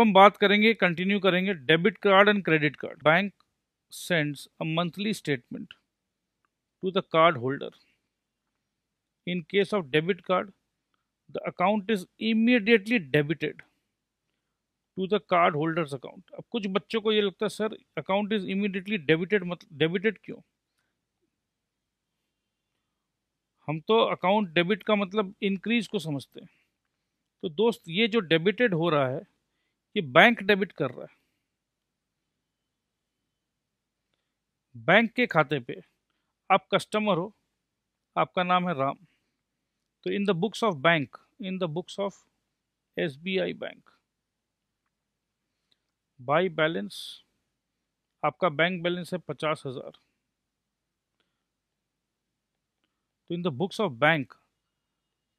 हम बात करेंगे, कंटिन्यू करेंगे debit card and credit card. Bank sends a monthly statement to the card holder. In case of debit card the account is immediately debited to the card holders account. अब कुछ बच्चों को ये लगता है sir account is immediately debited, मतलब debited क्यों? हम तो अकाउंट डेबिट का मतलब इंक्रीज को समझते हैं। तो दोस्त ये जो डेबिटेड हो रहा है ये बैंक डेबिट कर रहा है। बैंक के खाते पे आप कस्टमर हो, आपका नाम है राम। तो in the books of bank, in the books of SBI bank, by balance आपका बैंक बैलेंस है 50,000। तो in the books of bank,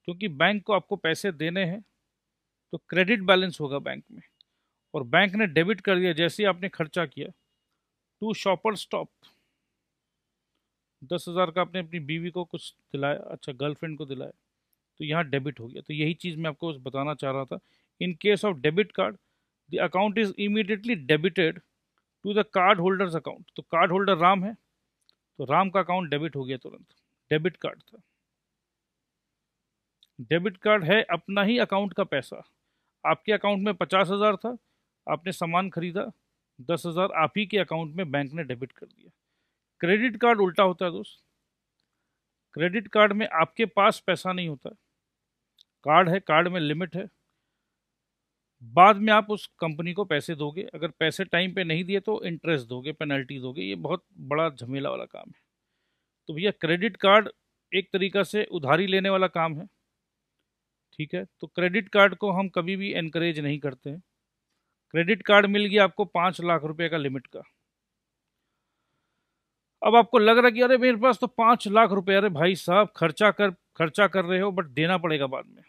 क्योंकि बैंक को आपको पैसे देने हैं तो क्रेडिट बैलेंस होगा बैंक में, और बैंक ने डेबिट कर दिया जैसे ही आपने खर्चा किया। टू शॉपर स्टॉप, 10,000 का आपने अपनी बीवी को कुछ दिलाया, अच्छा गर्लफ्रेंड को दिलाया, तो यहाँ डेबिट हो गया। तो यही चीज़ मैं आपको बताना चाह रहा था। In case of debit card the account is immediately debited to the card holders account. तो कार्ड होल्डर राम है, तो राम का अकाउंट डेबिट हो गया तुरंत। डेबिट कार्ड था, डेबिट कार्ड है अपना ही अकाउंट का पैसा। आपके अकाउंट में 50,000 था, आपने सामान खरीदा, 10,000 आप ही के अकाउंट में बैंक ने डेबिट कर दिया। क्रेडिट कार्ड उल्टा होता है दोस्त। क्रेडिट कार्ड में आपके पास पैसा नहीं होता, कार्ड है, कार्ड में लिमिट है, बाद में आप उस कंपनी को पैसे दोगे, अगर पैसे टाइम पे नहीं दिए तो इंटरेस्ट दोगे, पेनल्टी दोगे। ये बहुत बड़ा झमेला वाला काम है। तो भैया क्रेडिट कार्ड एक तरीका से उधारी लेने वाला काम है, ठीक है। तो क्रेडिट कार्ड को हम कभी भी एनकरेज नहीं करते हैं। क्रेडिट कार्ड मिल गया आपको 5 लाख रुपए का लिमिट का। अब आपको लग रहा है कि अरे मेरे पास तो 5 लाख रुपए, अरे भाई साहब खर्चा कर रहे हो बट देना पड़ेगा बाद में।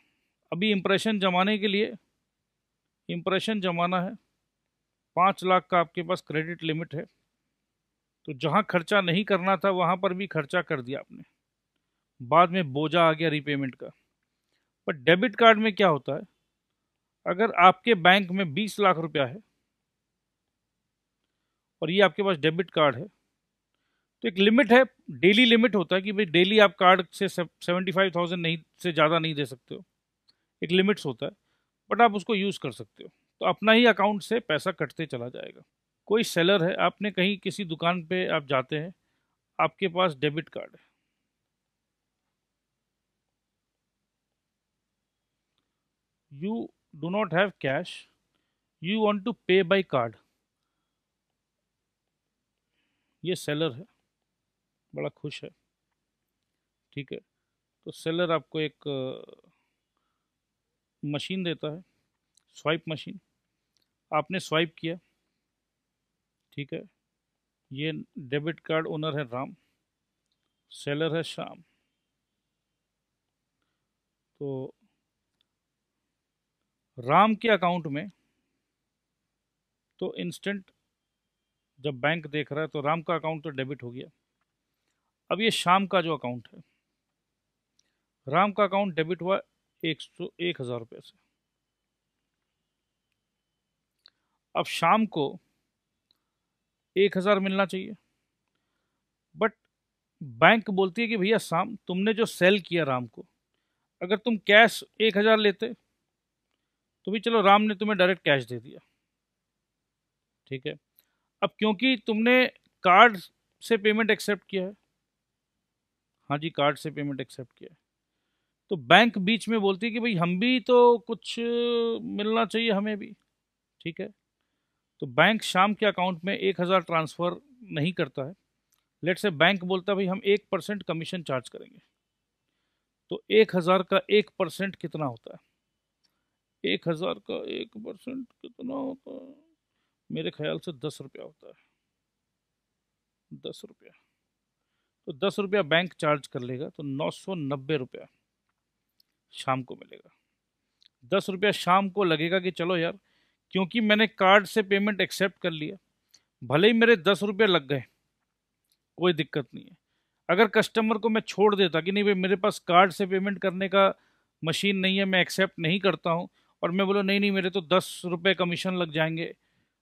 अभी इंप्रेशन जमाने के लिए, इंप्रेशन जमाना है, 5 लाख का आपके पास क्रेडिट लिमिट है, तो जहां खर्चा नहीं करना था वहां पर भी खर्चा कर दिया आपने, बाद में बोझा आ गया रीपेमेंट का। पर डेबिट कार्ड में क्या होता है, अगर आपके बैंक में 20 लाख रुपया है और ये आपके पास डेबिट कार्ड है, तो एक लिमिट है, डेली लिमिट होता है कि भाई डेली आप कार्ड से 75,000 नहीं से ज़्यादा नहीं दे सकते हो, एक लिमिट्स होता है, बट आप उसको यूज़ कर सकते हो। तो अपना ही अकाउंट से पैसा कटते चला जाएगा। कोई सेलर है, आपने कहीं किसी दुकान पे आप जाते हैं, आपके पास डेबिट कार्ड है, you do not have cash, you want to pay by card. ये सेलर है, बड़ा खुश है, ठीक है। तो सेलर आपको एक मशीन देता है, स्वाइप मशीन। आपने स्वाइप किया, ठीक है। ये डेबिट कार्ड ओनर है राम, सेलर है श्याम। तो राम के अकाउंट में तो इंस्टेंट जब बैंक देख रहा है तो राम का अकाउंट तो डेबिट हो गया। अब ये श्याम का जो अकाउंट है, राम का अकाउंट डेबिट हुआ 1,000 रुपये से। अब शाम को 1,000 मिलना चाहिए, बट बैंक बोलती है कि भैया शाम तुमने जो सेल किया राम को, अगर तुम कैश 1,000 लेते तो भी चलो, राम ने तुम्हें डायरेक्ट कैश दे दिया, ठीक है। अब क्योंकि तुमने कार्ड से पेमेंट एक्सेप्ट किया है, हाँ जी कार्ड से पेमेंट एक्सेप्ट किया है, तो बैंक बीच में बोलती है कि भाई हम भी तो कुछ मिलना चाहिए हमें भी, ठीक है। तो बैंक शाम के अकाउंट में 1,000 ट्रांसफ़र नहीं करता है। लेट से बैंक बोलता है भाई हम 1% कमीशन चार्ज करेंगे। तो 1,000 का 1% कितना होता है? 1,000 का 1% कितना होता है? मेरे ख्याल से 10 रुपया होता है, 10 रुपया। तो 10 रुपया बैंक चार्ज कर लेगा, तो 990 रुपया शाम को मिलेगा। 10 रुपया शाम को लगेगा कि चलो यार, क्योंकि मैंने कार्ड से पेमेंट एक्सेप्ट कर लिया, भले ही मेरे 10 रुपये लग गए, कोई दिक्कत नहीं है। अगर कस्टमर को मैं छोड़ देता कि नहीं भाई मेरे पास कार्ड से पेमेंट करने का मशीन नहीं है, मैं एक्सेप्ट नहीं करता हूँ, और मैं बोला नहीं नहीं मेरे तो 10 रुपये कमीशन लग जाएंगे,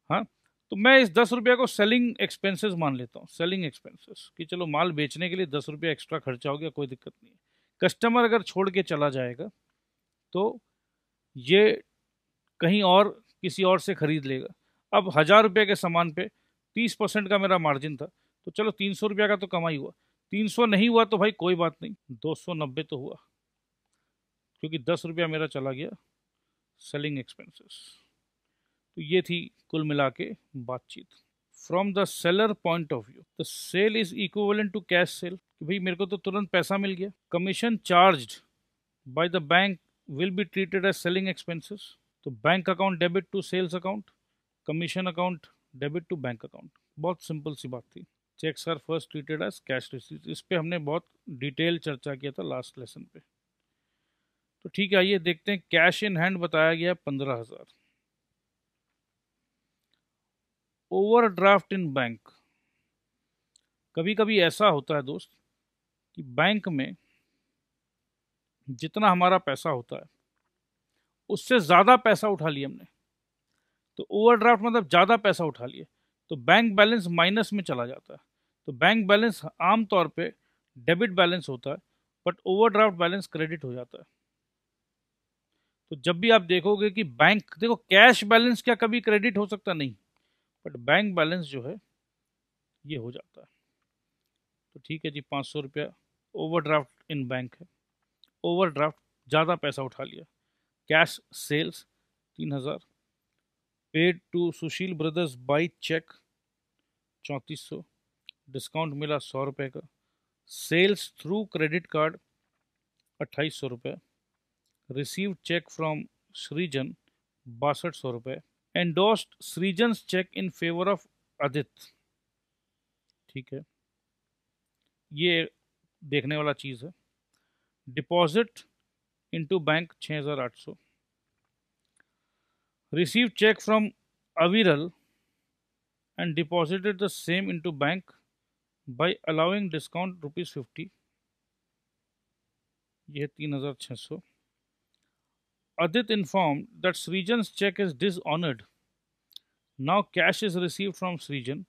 हाँ, तो मैं इस 10 रुपये को सेलिंग एक्सपेंसेस मान लेता हूँ, सेलिंग एक्सपेंसेस, कि चलो माल बेचने के लिए 10 रुपये एक्स्ट्रा खर्चा हो गया, कोई दिक्कत नहीं है। कस्टमर अगर छोड़ के चला जाएगा तो ये कहीं और किसी और से खरीद लेगा। अब 1000 रुपये के सामान पे 30% का मेरा मार्जिन था, तो चलो 300 रुपया का तो कमाई हुआ। 300 नहीं हुआ तो भाई कोई बात नहीं, 290 तो हुआ, क्योंकि 10 रुपया मेरा चला गया सेलिंग एक्सपेंसेस। तो ये थी कुल मिला के बातचीत। From the seller point of view the sale is equivalent to cash sale, कि भाई मेरे को तो तुरंत पैसा मिल गया। Commission charged by the bank will be treated as selling expenses, तो bank account debit to sales account, commission account debit to bank account. बहुत सिंपल सी बात थी। Cheques are first treated as cash receipt, इस पे हमने बहुत detail चर्चा किया था लास्ट लेसन पे। तो ठीक है, आइए देखते हैं। कैश इन हैंड बताया गया 15,000। ओवरड्राफ्ट इन बैंक, कभी कभी ऐसा होता है दोस्त कि बैंक में जितना हमारा पैसा होता है उससे ज़्यादा पैसा उठा लिया हमने, तो ओवरड्राफ्ट मतलब ज़्यादा पैसा उठा लिए, तो बैंक बैलेंस माइनस में चला जाता है। तो बैंक बैलेंस आमतौर पे डेबिट बैलेंस होता है, बट ओवरड्राफ्ट बैलेंस क्रेडिट हो जाता है। तो जब भी आप देखोगे कि बैंक, देखो कैश बैलेंस क्या कभी क्रेडिट हो सकता, नहीं, बट बैंक बैलेंस जो है ये हो जाता है। तो ठीक है जी, 500 रुपया ओवरड्राफ्ट इन बैंक है। ओवरड्राफ्ट ज़्यादा पैसा उठा लिया। Cash sales 3000, paid to Sushil brothers by cheque 3400, discount मिला 100 रुपये का। सेल्स थ्रू क्रेडिट कार्ड 2800 रुपये, रिसीव्ड चेक फ्रॉम सृजन 6200 रुपये, endorsed Srijan cheque in favour of Aditya. ठीक है, ये देखने वाला चीज़ है। Deposit into bank 6800, receive cheque from Aviral and deposited the same into bank by allowing discount ₹50, यह 3600। Adit informed that Srijan's check is dishonored. Now cash is received from Srijan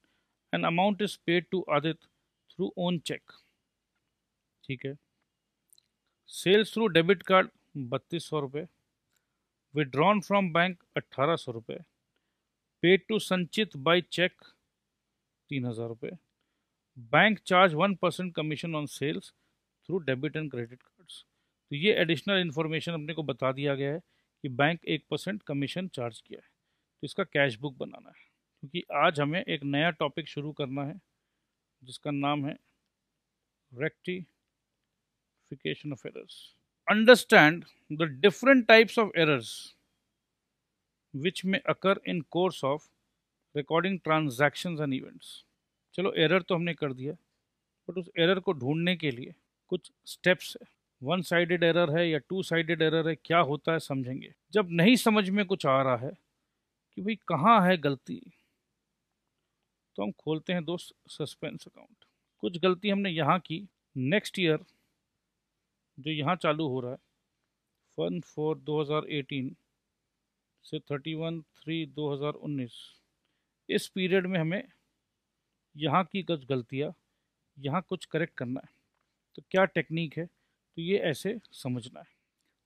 and amount is paid to Adit through own check। ठीक है। Sales through debit card 3200 रुपये, withdrawn from bank 1800 रुपये, paid to Sanchit by cheque 3000 रुपये, bank charge 1% commission on sales through debit and credit cards. तो ये additional information अपने को बता दिया गया है कि बैंक 1% कमीशन चार्ज किया है। तो इसका कैश बुक बनाना है, क्योंकि आज हमें एक नया टॉपिक शुरू करना है जिसका नाम है rectification of errors. Understand the different types of errors which में occur in course of recording transactions and events. चलो एरर तो हमने कर दिया, बट उस एरर को ढूंढने के लिए कुछ स्टेप्स है। वन साइडेड एरर है या टू साइडेड एरर है, क्या होता है समझेंगे। जब नहीं समझ में कुछ आ रहा है कि भाई कहाँ है गलती, तो हम खोलते हैं दोस्त सस्पेंस अकाउंट। कुछ गलती हमने यहाँ की। नेक्स्ट ईयर जो यहाँ चालू हो रहा है 1/4/2018 से 31/3/2019, इस पीरियड में हमें यहाँ की कुछ गलतियाँ यहाँ कुछ करेक्ट करना है। तो क्या टेक्निक है, तो ये ऐसे समझना है।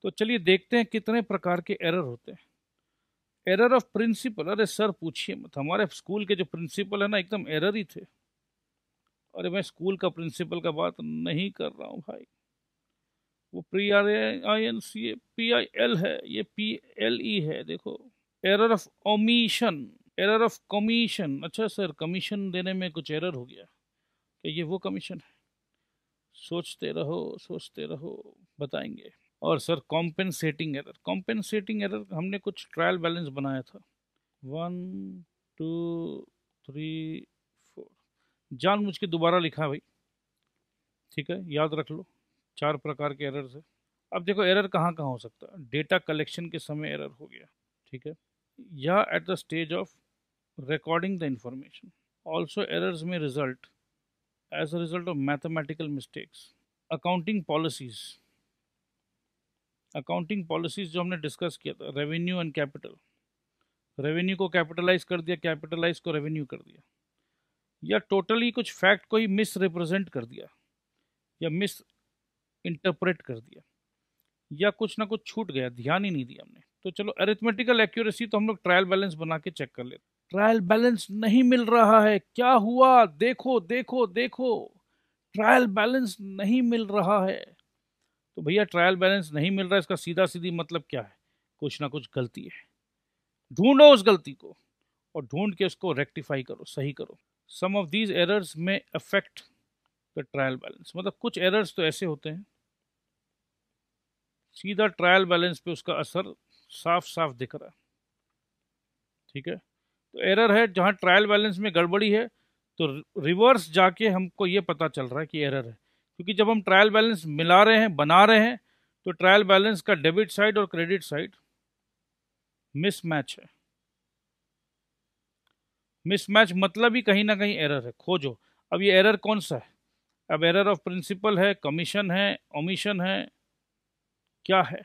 तो चलिए देखते हैं कितने प्रकार के एरर होते हैं। एरर ऑफ प्रिंसिपल, अरे सर पूछिए मत, हमारे स्कूल के जो प्रिंसिपल है ना एकदम एरर ही थे। अरे मैं स्कूल का प्रिंसिपल का बात नहीं कर रहा हूँ भाई, वो PRINCPIL है, ये PLE है। देखो, error of omission, error of commission. अच्छा सर, कमीशन देने में कुछ एरर हो गया, क्या ये वो कमीशन है? सोचते रहो, बताएंगे। और sir compensating error, compensating error हमने कुछ ट्रायल बैलेंस बनाया था 1 2 3 4, जानबूझ के दोबारा लिखा भाई, ठीक है, याद रख लो। 4 प्रकार के एरर्स है। अब देखो एरर कहाँ कहाँ हो सकता है। डेटा कलेक्शन के समय एरर हो गया, ठीक है, या at the stage of recording the information. Also errors में result as a result of mathematical mistakes, accounting policies, accounting policies जो हमने डिस्कस किया था, रेवेन्यू एंड कैपिटल, रेवेन्यू को कैपिटलाइज कर दिया, कैपिटलाइज को रेवेन्यू कर दिया, या टोटली कुछ फैक्ट को ही मिस रिप्रेजेंट कर दिया या मिस इंटरप्रेट कर दिया, या कुछ ना कुछ छूट गया, ध्यान ही नहीं दिया हमने, तो चलो अरिथमेटिकल एक्यूरेसी तो हम लोग ट्रायल बैलेंस बना के चेक कर लेते। ट्रायल बैलेंस नहीं मिल रहा है, क्या हुआ, देखो देखो देखो, ट्रायल बैलेंस नहीं मिल रहा है। तो भैया ट्रायल बैलेंस नहीं मिल रहा है, इसका सीधा सीधी मतलब क्या है, कुछ ना कुछ गलती है। ढूंढो उस गलती को और ढूंढ के उसको रेक्टिफाई करो, सही करो। सम ऑफ दीज एरर्स में अफेक्ट द ट्रायल बैलेंस, मतलब कुछ एरर्स तो ऐसे होते हैं सीधा ट्रायल बैलेंस पे उसका असर साफ साफ दिख रहा है, ठीक है। तो एरर है जहां ट्रायल बैलेंस में गड़बड़ी है, तो रिवर्स जाके हमको ये पता चल रहा है कि एरर है, क्योंकि जब हम ट्रायल बैलेंस मिला रहे हैं, बना रहे हैं, तो ट्रायल बैलेंस का डेबिट साइड और क्रेडिट साइड मिसमैच है। मिसमैच मतलब ही कहीं ना कहीं एरर है, खोजो। अब ये एरर कौन सा है, अब एरर ऑफ प्रिंसिपल है, कमीशन है, ओमिशन है, क्या है,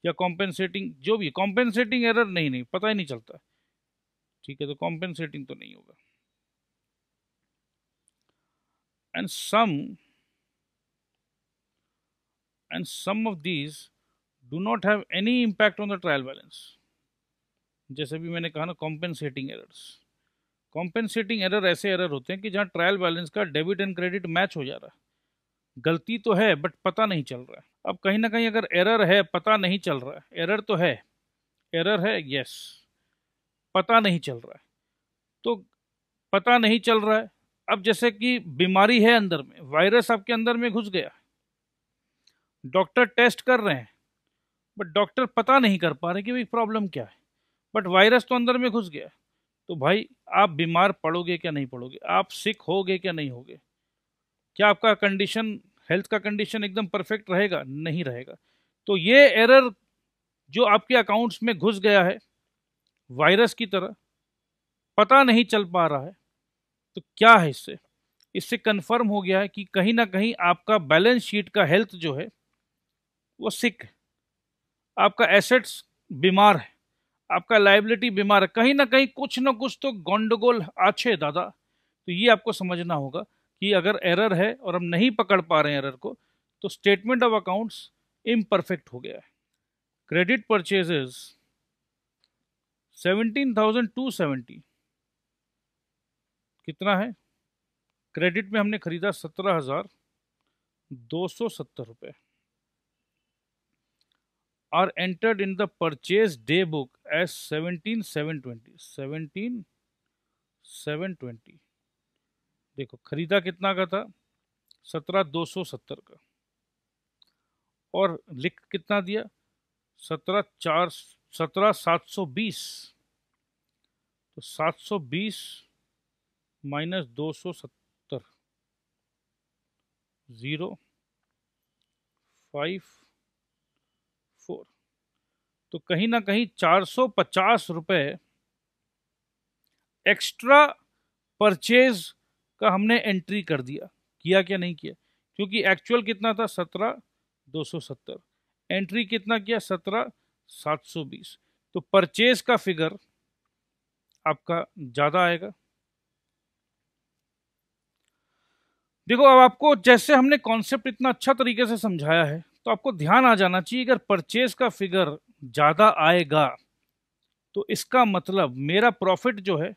या कॉम्पेंसेटिंग, जो भी कॉम्पेंसेटिंग एरर, नहीं पता ही नहीं चलता, ठीक है, तो कॉम्पेंसेटिंग तो नहीं होगा। And some of these do not have any impact on the trial balance, जैसे भी मैंने कहा ना, कॉम्पेंसेटिंग एरर्स। कॉम्पेंसेटिंग एरर ऐसे एरर होते हैं कि जहां ट्रायल बैलेंस का डेबिट एंड क्रेडिट मैच हो जा रहा है, गलती तो है बट पता नहीं चल रहा है। अब कहीं ना कहीं अगर एरर है, पता नहीं चल रहा है, एरर तो है, एरर है, यस, पता नहीं चल रहा है, तो पता नहीं चल रहा है। अब जैसे कि बीमारी है अंदर में, वायरस आपके अंदर में घुस गया, डॉक्टर टेस्ट कर रहे हैं बट डॉक्टर पता नहीं कर पा रहे कि भाई प्रॉब्लम क्या है, बट वायरस तो अंदर में घुस गया। तो भाई आप बीमार पड़ोगे क्या नहीं पड़ोगे, आप सिक होगे क्या नहीं होगे, क्या आपका कंडीशन, हेल्थ का कंडीशन एकदम परफेक्ट रहेगा, नहीं रहेगा। तो ये एरर जो आपके अकाउंट्स में घुस गया है वायरस की तरह, पता नहीं चल पा रहा है, तो क्या है, इससे इससे कंफर्म हो गया है कि कहीं ना कहीं आपका बैलेंस शीट का हेल्थ जो है वो सिक है, आपका एसेट्स बीमार है, आपका लायबिलिटी बीमार है, कहीं ना कुछ तो गंडगोल आछे दादा। तो ये आपको समझना होगा कि अगर एरर है और हम नहीं पकड़ पा रहे हैं एरर को, तो स्टेटमेंट ऑफ अकाउंट्स इम्परफेक्ट हो गया है। क्रेडिट परचेजेस 17,270 कितना है, क्रेडिट में हमने खरीदा 17,270 रुपये, are entered in the purchase day book as 17,720। देखो खरीदा कितना का था, 17,270 का, और लिख कितना दिया, 17,720। तो 720 माइनस 270, 054। तो कहीं ना कहीं 450 रुपये एक्स्ट्रा परचेज का हमने एंट्री कर दिया, किया क्या नहीं किया, क्योंकि एक्चुअल कितना था 17,270, एंट्री कितना किया 17,720, तो परचेज का फिगर आपका ज्यादा आएगा। देखो अब आपको जैसे हमने कॉन्सेप्ट इतना अच्छा तरीके से समझाया है, तो आपको ध्यान आ जाना चाहिए अगर परचेज का फिगर ज्यादा आएगा तो इसका मतलब मेरा प्रॉफिट जो है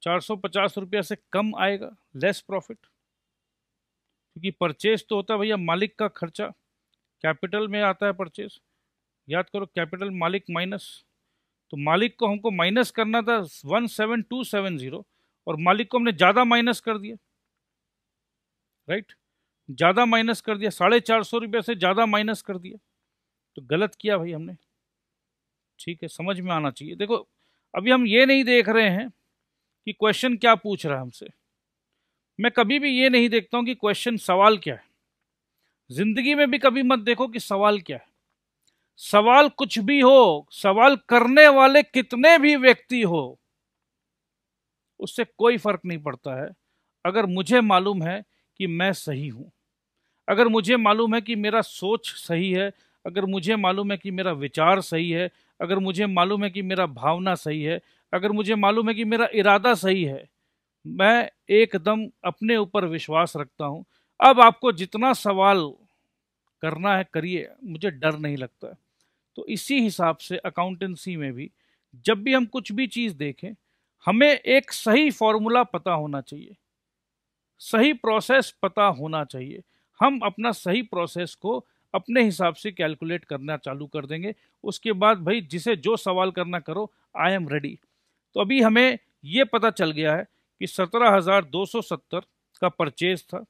450 रुपया से कम आएगा, लेस प्रॉफिट, क्योंकि परचेज तो होता है भैया मालिक का खर्चा, कैपिटल में आता है परचेज, याद करो कैपिटल मालिक माइनस, तो मालिक को हमको माइनस करना था 17,270 और मालिक को हमने ज़्यादा माइनस कर दिया, राइट, ज़्यादा माइनस कर दिया, 450 रुपये से ज़्यादा माइनस कर दिया, तो गलत किया भाई हमने, ठीक है, समझ में आना चाहिए। देखो अभी हम ये नहीं देख रहे हैं कि क्वेश्चन क्या पूछ रहा है हमसे, मैं कभी भी ये नहीं देखता हूं कि क्वेश्चन सवाल क्या है, जिंदगी में भी कभी मत देखो कि सवाल क्या है, सवाल कुछ भी हो, सवाल करने वाले कितने भी व्यक्ति हो, उससे कोई फर्क नहीं पड़ता है अगर मुझे मालूम है कि मैं सही हूं, अगर मुझे मालूम है कि मेरा सोच सही है, अगर मुझे मालूम है कि मेरा विचार सही है, अगर मुझे मालूम है कि मेरा भावना सही है, अगर मुझे मालूम है कि मेरा इरादा सही है, मैं एकदम अपने ऊपर विश्वास रखता हूँ। अब आपको जितना सवाल करना है करिए, मुझे डर नहीं लगता है। तो इसी हिसाब से अकाउंटेंसी में भी जब भी हम कुछ भी चीज़ देखें, हमें एक सही फॉर्मूला पता होना चाहिए, सही प्रोसेस पता होना चाहिए। हम अपना सही प्रोसेस को अपने हिसाब से कैलकुलेट करना चालू कर देंगे। उसके बाद भाई जिसे जो सवाल करना करो, आई एम रेडी। तो अभी हमें ये पता चल गया है कि 17,270 का परचेज था,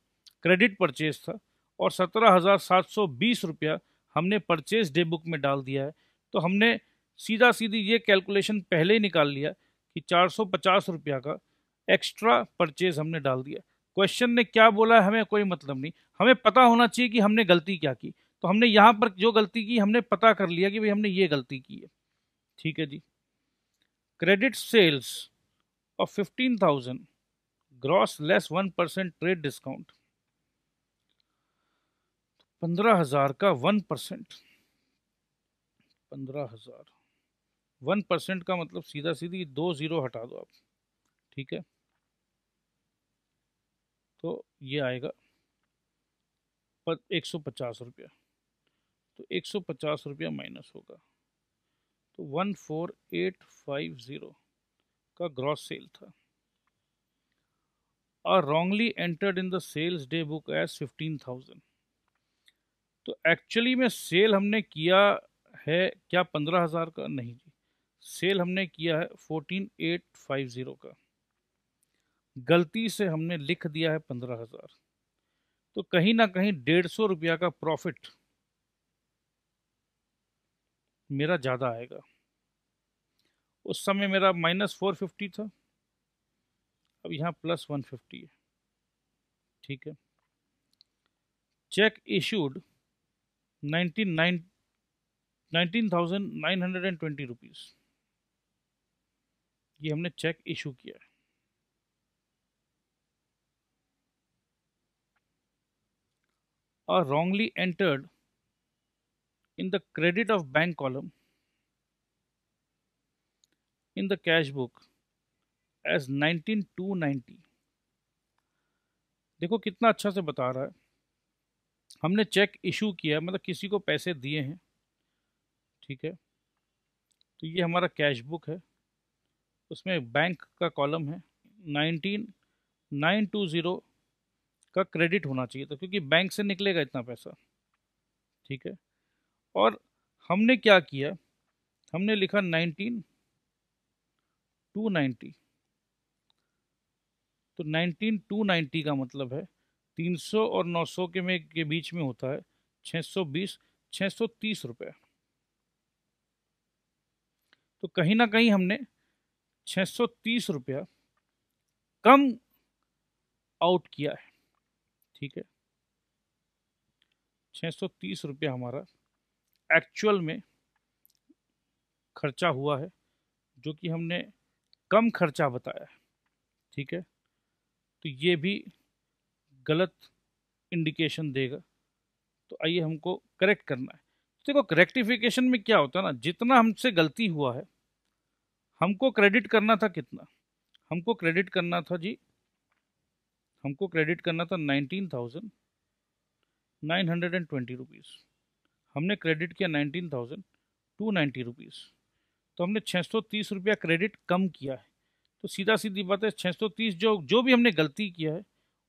क्रेडिट परचेज था, और 17,720 रुपया हमने परचेज डे बुक में डाल दिया है। तो हमने सीधा सीधी ये कैलकुलेशन पहले ही निकाल लिया कि 450 रुपया का एक्स्ट्रा परचेज हमने डाल दिया। क्वेश्चन ने क्या बोला है हमें कोई मतलब नहीं, हमें पता होना चाहिए कि हमने गलती क्या की। तो हमने यहाँ पर जो गलती की हमने पता कर लिया कि भाई हमने ये गलती की है। ठीक है जी। Credit sales of 15,000 gross less 1% trade discount, 15,000 का 1%, 15,000 1% का मतलब सीधा सीधी 2 जीरो हटा दो आप। ठीक है, तो ये आएगा 150 रुपया। तो 150 रुपया माइनस होगा, तो 14,850 का ग्रॉस सेल था, और wrongly entered in the sales day book as 15,000। तो एक्चुअली में सेल हमने किया है क्या 15,000 का? नहीं जी, सेल हमने किया है 14,850 का, गलती से हमने लिख दिया है 15,000। तो कहीं ना कहीं 150 रुपया का प्रॉफिट मेरा ज़्यादा आएगा। उस समय मेरा -450 था, अब यहाँ +150 है। ठीक है, चेक इशूड 19,920 रुपीज़, ये हमने चेक इशू किया है। और wrongly entered in the credit of bank column in the cash book as 19,290। देखो कितना अच्छा से बता रहा है, हमने चेक इशू किया मतलब किसी को पैसे दिए हैं। ठीक है, तो ये हमारा कैश बुक है, उसमें बैंक का कॉलम है, 19,920 का क्रेडिट होना चाहिए था क्योंकि बैंक से निकलेगा इतना पैसा। ठीक है, और हमने क्या किया, हमने लिखा 19,290। तो 19,290 का मतलब है 300 और 900 के बीच में होता है 620, 630 रुपये। तो कहीं ना कहीं हमने 630 रुपया कम आउट किया है। ठीक है, 630 रुपया हमारा एक्चुअल में खर्चा हुआ है, जो कि हमने कम खर्चा बताया है। ठीक है, तो ये भी गलत इंडिकेशन देगा। तो आइए हमको करेक्ट करना है। देखो रेक्टिफिकेशन में क्या होता है ना, जितना हमसे गलती हुआ है हमको क्रेडिट करना था कितना, हमको क्रेडिट करना था जी, हमको क्रेडिट करना था 19,920 रुपीज़। हमने क्रेडिट किया 19,290 रुपीज़। तो हमने 630 रुपया क्रेडिट कम किया है। तो सीधा सीधी बात है, 630 जो जो भी हमने गलती किया है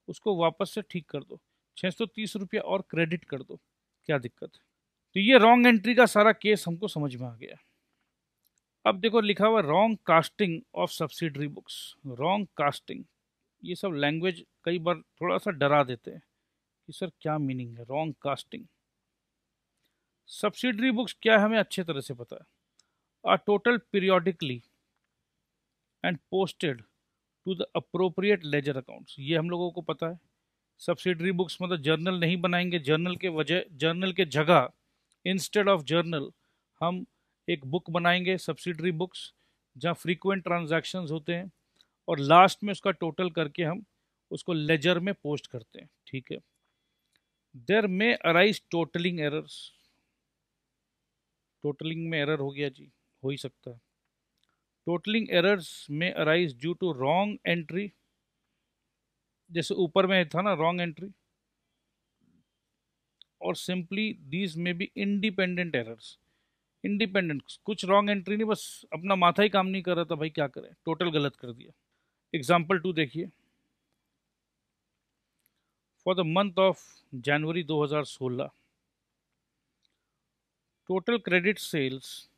उसको वापस से ठीक कर दो, 630 रुपया और क्रेडिट कर दो, क्या दिक्कत है। तो ये रॉन्ग एंट्री का सारा केस हमको समझ में आ गया। अब देखो लिखा हुआ wrong casting of subsidiary books, wrong casting, ये सब लैंग्वेज कई बार थोड़ा सा डरा देते हैं कि सर क्या मीनिंग है रॉन्ग कास्टिंग। सब्सिडरी बुक्स क्या है हमें अच्छे तरह से पता है, are total periodically and posted to the appropriate ledger accounts, ये हम लोगों को पता है। सब्सिडरी बुक्स मतलब जर्नल नहीं बनाएंगे, जर्नल के जगह इंस्टेड ऑफ जर्नल हम एक बुक बनाएंगे, सब्सिडरी बुक्स, जहाँ फ्रीक्वेंट ट्रांजैक्शंस होते हैं, और लास्ट में उसका टोटल करके हम उसको लेजर में पोस्ट करते हैं। ठीक है, there may arise totalling errors, totalling में एरर हो गया जी, हो ही सकता है। Totalling errors may arise due to wrong entry, जैसे ऊपर में था ना रॉन्ग एंट्री, और simply these may be independent errors. Independent, कुछ रॉन्ग एंट्री नहीं, बस अपना माथा ही काम नहीं कर रहा था, भाई क्या करें, टोटल गलत कर दिया। एग्जाम्पल 2 देखिए। For the month of January 2016, total credit sales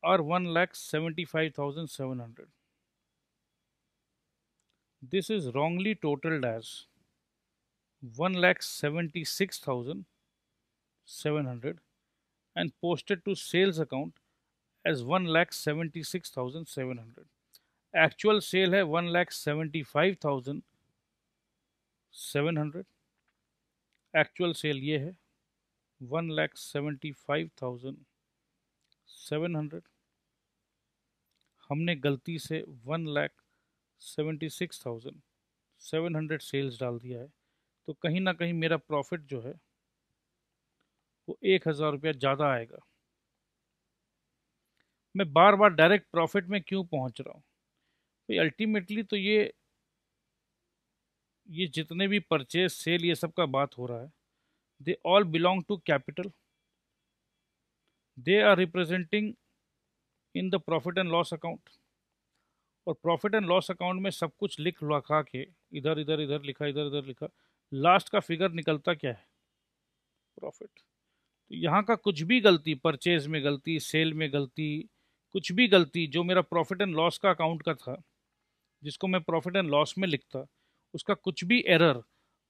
are 1,75,700। This is wrongly totaled as 1,76,700 and posted to sales account as 1,76,700। Actual sale है 1,75,700, एक्चुअल सेल ये है 1,75,700। हमने गलती से 1,76,700 सेल्स डाल दिया है, तो कहीं ना कहीं मेरा प्रॉफिट जो है वो 1,000 रुपया ज़्यादा आएगा। मैं बार बार डायरेक्ट प्रॉफिट में क्यों पहुंच रहा हूँ? भाई अल्टीमेटली तो ये जितने भी परचेज सेल ये सब का बात हो रहा है, they all belong to capital, they are representing in the profit and loss account. और प्रॉफिट एंड लॉस अकाउंट में सब कुछ लिख लखा के इधर इधर इधर लिखा, इधर इधर लिखा, लास्ट का फिगर निकलता क्या है? प्रॉफिट। तो यहाँ का कुछ भी गलती, परचेज में गलती, सेल में गलती, कुछ भी गलती जो मेरा प्रॉफिट एंड लॉस का अकाउंट का था, जिसको मैं प्रॉफिट एंड लॉस में लिखता, उसका कुछ भी एरर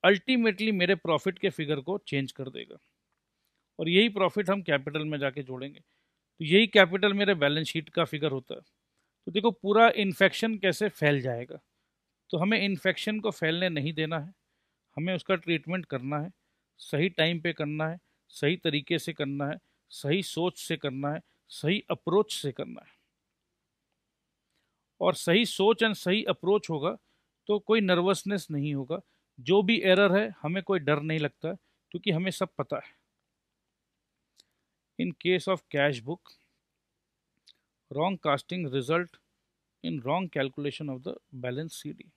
अल्टीमेटली मेरे प्रॉफिट के फिगर को चेंज कर देगा। और यही प्रॉफिट हम कैपिटल में जाके जोड़ेंगे, तो यही कैपिटल मेरे बैलेंस शीट का फिगर होता है। तो देखो पूरा इन्फेक्शन कैसे फैल जाएगा। तो हमें इन्फेक्शन को फैलने नहीं देना है, हमें उसका ट्रीटमेंट करना है, सही टाइम पे करना है, सही तरीके से करना है, सही सोच से करना है, सही अप्रोच से करना है। और सही सोच एंड सही अप्रोच होगा तो कोई नर्वसनेस नहीं होगा, जो भी एरर है हमें कोई डर नहीं लगता, क्योंकि हमें सब पता है। इन case of cash book, wrong casting result in wrong calculation of the balance CD.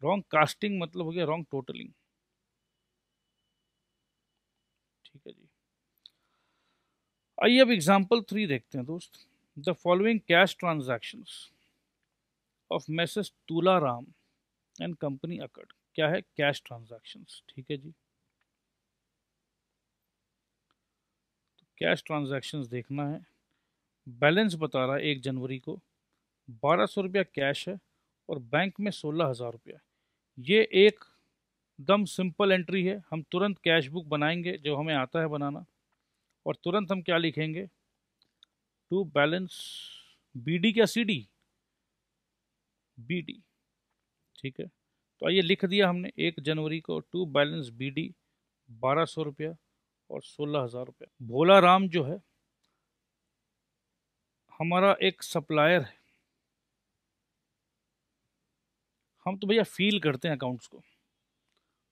Wrong casting मतलब हो गया रॉन्ग टोटलिंग। ठीक है जी, आइए अब एग्जाम्पल 3 देखते हैं दोस्त। The following cash transactions of message Tularam and company occurred. क्या है? Cash transactions. ठीक है जी, तो कैश ट्रांजैक्शंस देखना है। बैलेंस बता रहा है 1 जनवरी को 1,200 रुपया कैश है और बैंक में 16,000 रुपया। ये एकदम सिंपल एंट्री है, हम तुरंत कैश बुक बनाएंगे जो हमें आता है बनाना, और तुरंत हम क्या लिखेंगे? टू बैलेंस बीडी, क्या सीडी? बीडी। ठीक है, तो आइए लिख दिया हमने 1 जनवरी को टू बैलेंस बीडी 1,200 रुपया और 16,000 रुपया। भोला राम जो है हमारा एक सप्लायर है। हम तो भैया फील करते हैं अकाउंट्स को।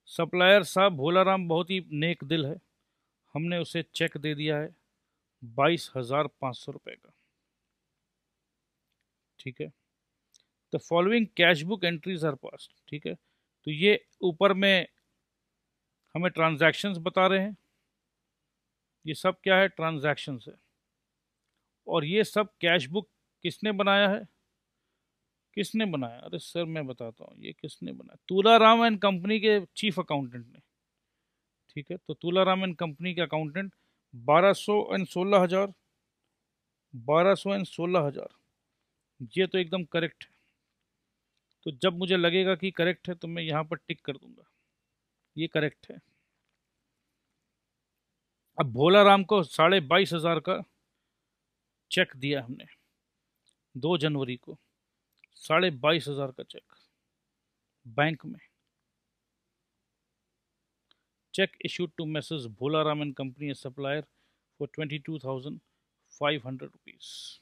सप्लायर साहब भोला राम बहुत ही नेक दिल है, हमने उसे चेक दे दिया है 22,500 रुपये का। ठीक है, the following cash book entries are passed. ठीक है, तो ये ऊपर में हमें ट्रांजैक्शंस बता रहे हैं, ये सब क्या है? ट्रांजैक्शंस है। और ये सब कैश बुक किसने बनाया है? किसने बनाया? अरे सर मैं बताता हूँ ये किसने बनाया। तुलाराम एंड कंपनी के चीफ अकाउंटेंट ने। ठीक है, तो तुलाराम एंड कंपनी के अकाउंटेंट 1,200 एंड 16,000, 1,200 एंड 16,000, ये तो एकदम करेक्ट है। तो जब मुझे लगेगा कि करेक्ट है तो मैं यहाँ पर टिक कर दूंगा, ये करेक्ट है। अब भोला राम को 22,500 का चेक दिया हमने 2 जनवरी को, 22,500 का चेक बैंक में। Cheque issued to messrs Bhola Ram and company supplier for 22,500 rupees.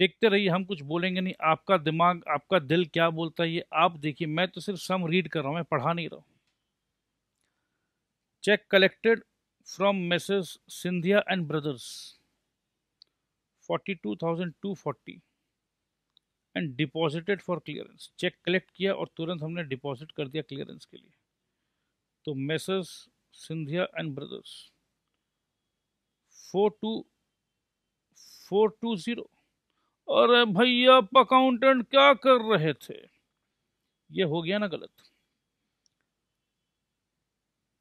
देखते रहिए, हम कुछ बोलेंगे नहीं। आपका दिमाग, आपका दिल क्या बोलता है ये आप देखिए, मैं तो सिर्फ सम रीड कर रहा हूँ, मैं पढ़ा नहीं रहा हूँ। Cheque collected from Mrs Scindia and brothers 42,240 and deposited for clearance. Cheque collect किया और तुरंत हमने डिपॉजिट कर दिया क्लियरेंस के लिए। तो मिसेस सिंधिया एंड ब्रदर्स 42420। अरे भैया अकाउंटेंट क्या कर रहे थे, ये हो गया ना गलत।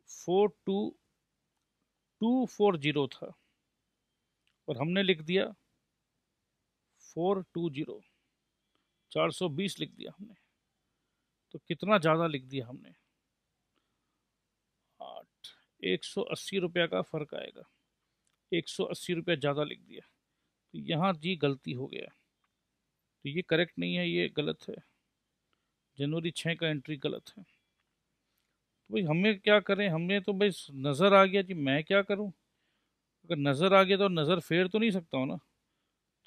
42240 था और हमने लिख दिया 420, 420 लिख दिया हमने। तो कितना ज़्यादा लिख दिया हमने, 8, 180 रुपया का फ़र्क आएगा। 180 रुपया ज़्यादा लिख दिया, तो यहाँ जी गलती हो गया। तो ये करेक्ट नहीं है, ये गलत है। जनवरी 6 का एंट्री गलत है। तो भाई हमें क्या करें, हमें तो भाई नज़र आ गया जी, मैं क्या करूं। अगर नज़र आ गया तो नज़र फेर तो नहीं सकता हूँ ना।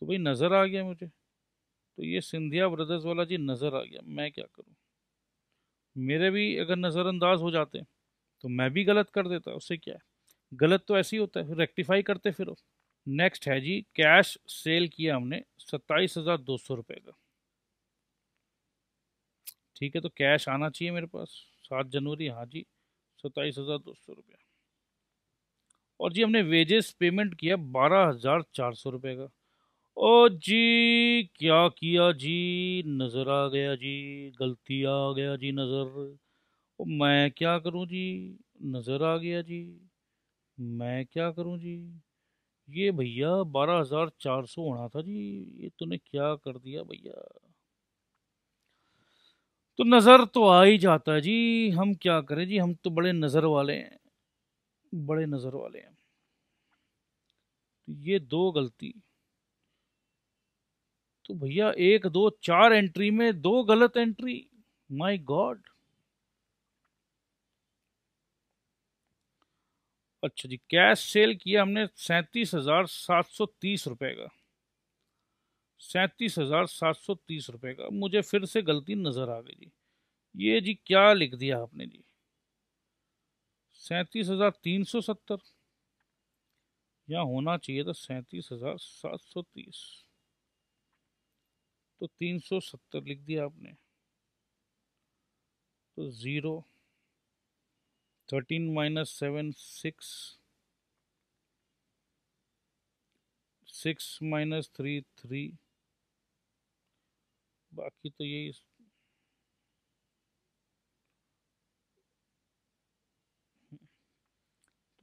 तो भाई नज़र आ गया मुझे, तो ये सिंधिया ब्रदर्स वाला जी नज़र आ गया, मैं क्या करूं। मेरे भी अगर नज़रअंदाज हो जाते तो मैं भी गलत कर देता, उससे क्या है। गलत तो ऐसे ही होता है, रेक्टिफाई करते फिर। नेक्स्ट है जी, कैश सेल किया हमने 27,200 रुपये का। ठीक है, तो कैश आना चाहिए मेरे पास 7 जनवरी, हाँ जी 27,200 रुपया। और जी हमने वेजेस पेमेंट किया 12,400 रुपये का। ओ जी क्या किया जी, नज़र आ गया जी, गलती आ गया जी नज़र। ओ मैं क्या करूं जी, नज़र आ गया जी, मैं क्या करूं जी। ये भैया 12,400 होना था जी, ये तूने क्या कर दिया भैया। तो नज़र तो आ ही जाता है जी, हम क्या करें जी, हम तो बड़े नज़र वाले हैं, बड़े नज़र वाले हैं। तो ये दो गलती, तो भैया 1 2 4 एंट्री में 2 गलत एंट्री, माय गॉड। अच्छा जी, कैश सेल किया हमने 37,730 रुपए का। 37,730 रुपए का, मुझे फिर से गलती नजर आ गई जी। ये जी क्या लिख दिया आपने जी, 37,370, यहाँ होना चाहिए था 37,730। तो 370 लिख दिया आपने। तो 0, 13 - 7 6, 6 - 3 3, बाकी तो यही।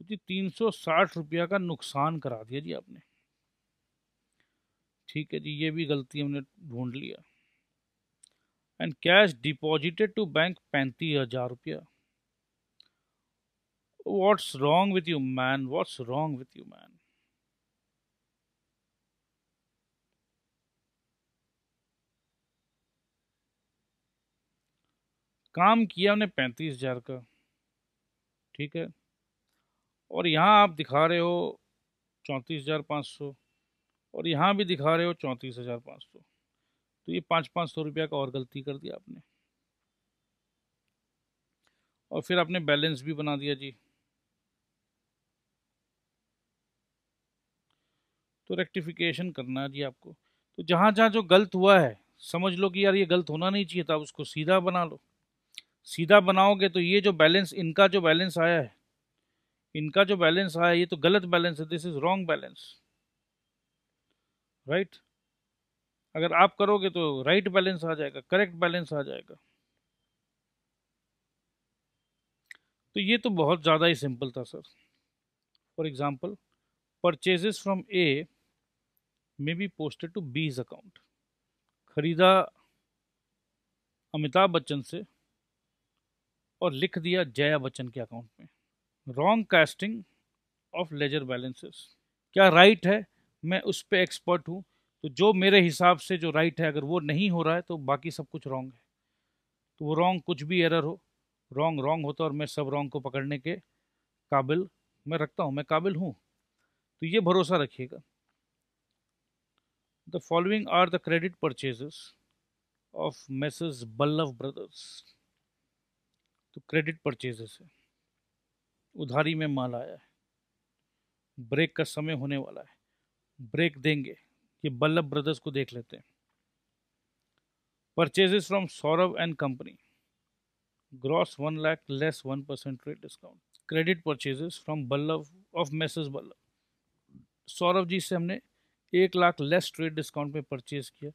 तो जी 360 रुपया का नुकसान करा दिया जी आपने। ठीक है जी, ये भी गलती हमने ढूंढ लिया। And cash deposited to bank 35,000 रुपया। What's wrong with you man, what's wrong with you man. काम किया हमने 35,000 का, ठीक है। और यहाँ आप दिखा रहे हो 34,500, और यहाँ भी दिखा रहे हो 34,500। तो ये 500-500 रुपया का और गलती कर दिया आपने। और फिर आपने बैलेंस भी बना दिया जी। तो रेक्टिफिकेशन करना है जी आपको। तो जहाँ जहाँ जो गलत हुआ है, समझ लो कि यार ये गलत होना नहीं चाहिए था, उसको सीधा बना लो। सीधा बनाओगे तो ये जो बैलेंस, इनका जो बैलेंस आया है, इनका जो बैलेंस आया है, ये तो गलत बैलेंस है, this is wrong balance, right. अगर आप करोगे तो राइट बैलेंस आ जाएगा, करेक्ट बैलेंस आ जाएगा। तो ये तो बहुत ज़्यादा ही सिंपल था sir. For example, purchases from A में B posted to B's account. खरीदा अमिताभ बच्चन से और लिख दिया जया बच्चन के अकाउंट में। Wrong casting of ledger balances. क्या राइट है, मैं उस पर एक्सपर्ट हूँ। तो जो मेरे हिसाब से जो राइट है, अगर वो नहीं हो रहा है तो बाकी सब कुछ रॉन्ग है। तो वो रॉन्ग, कुछ भी एरर हो, रॉन्ग रॉन्ग होता है, और मैं सब रॉन्ग को पकड़ने के काबिल मैं रखता हूँ, मैं काबिल हूँ। तो ये भरोसा रखिएगा। The following are the credit purchases of messrs Ballabh brothers. तो क्रेडिट परचेजेस है, उधारी में माल आया है, ब्रेक का समय होने वाला है, ब्रेक देंगे, ये बल्लभ ब्रदर्स को देख लेते हैं। Purchases from Saurabh and company, gross 1 lakh less 1% trade discount. Credit purchases from Ballabh of messrs Ballabh, Saurabh ji से हमने 1 लाख लेस ट्रेड डिस्काउंट में परचेज किया,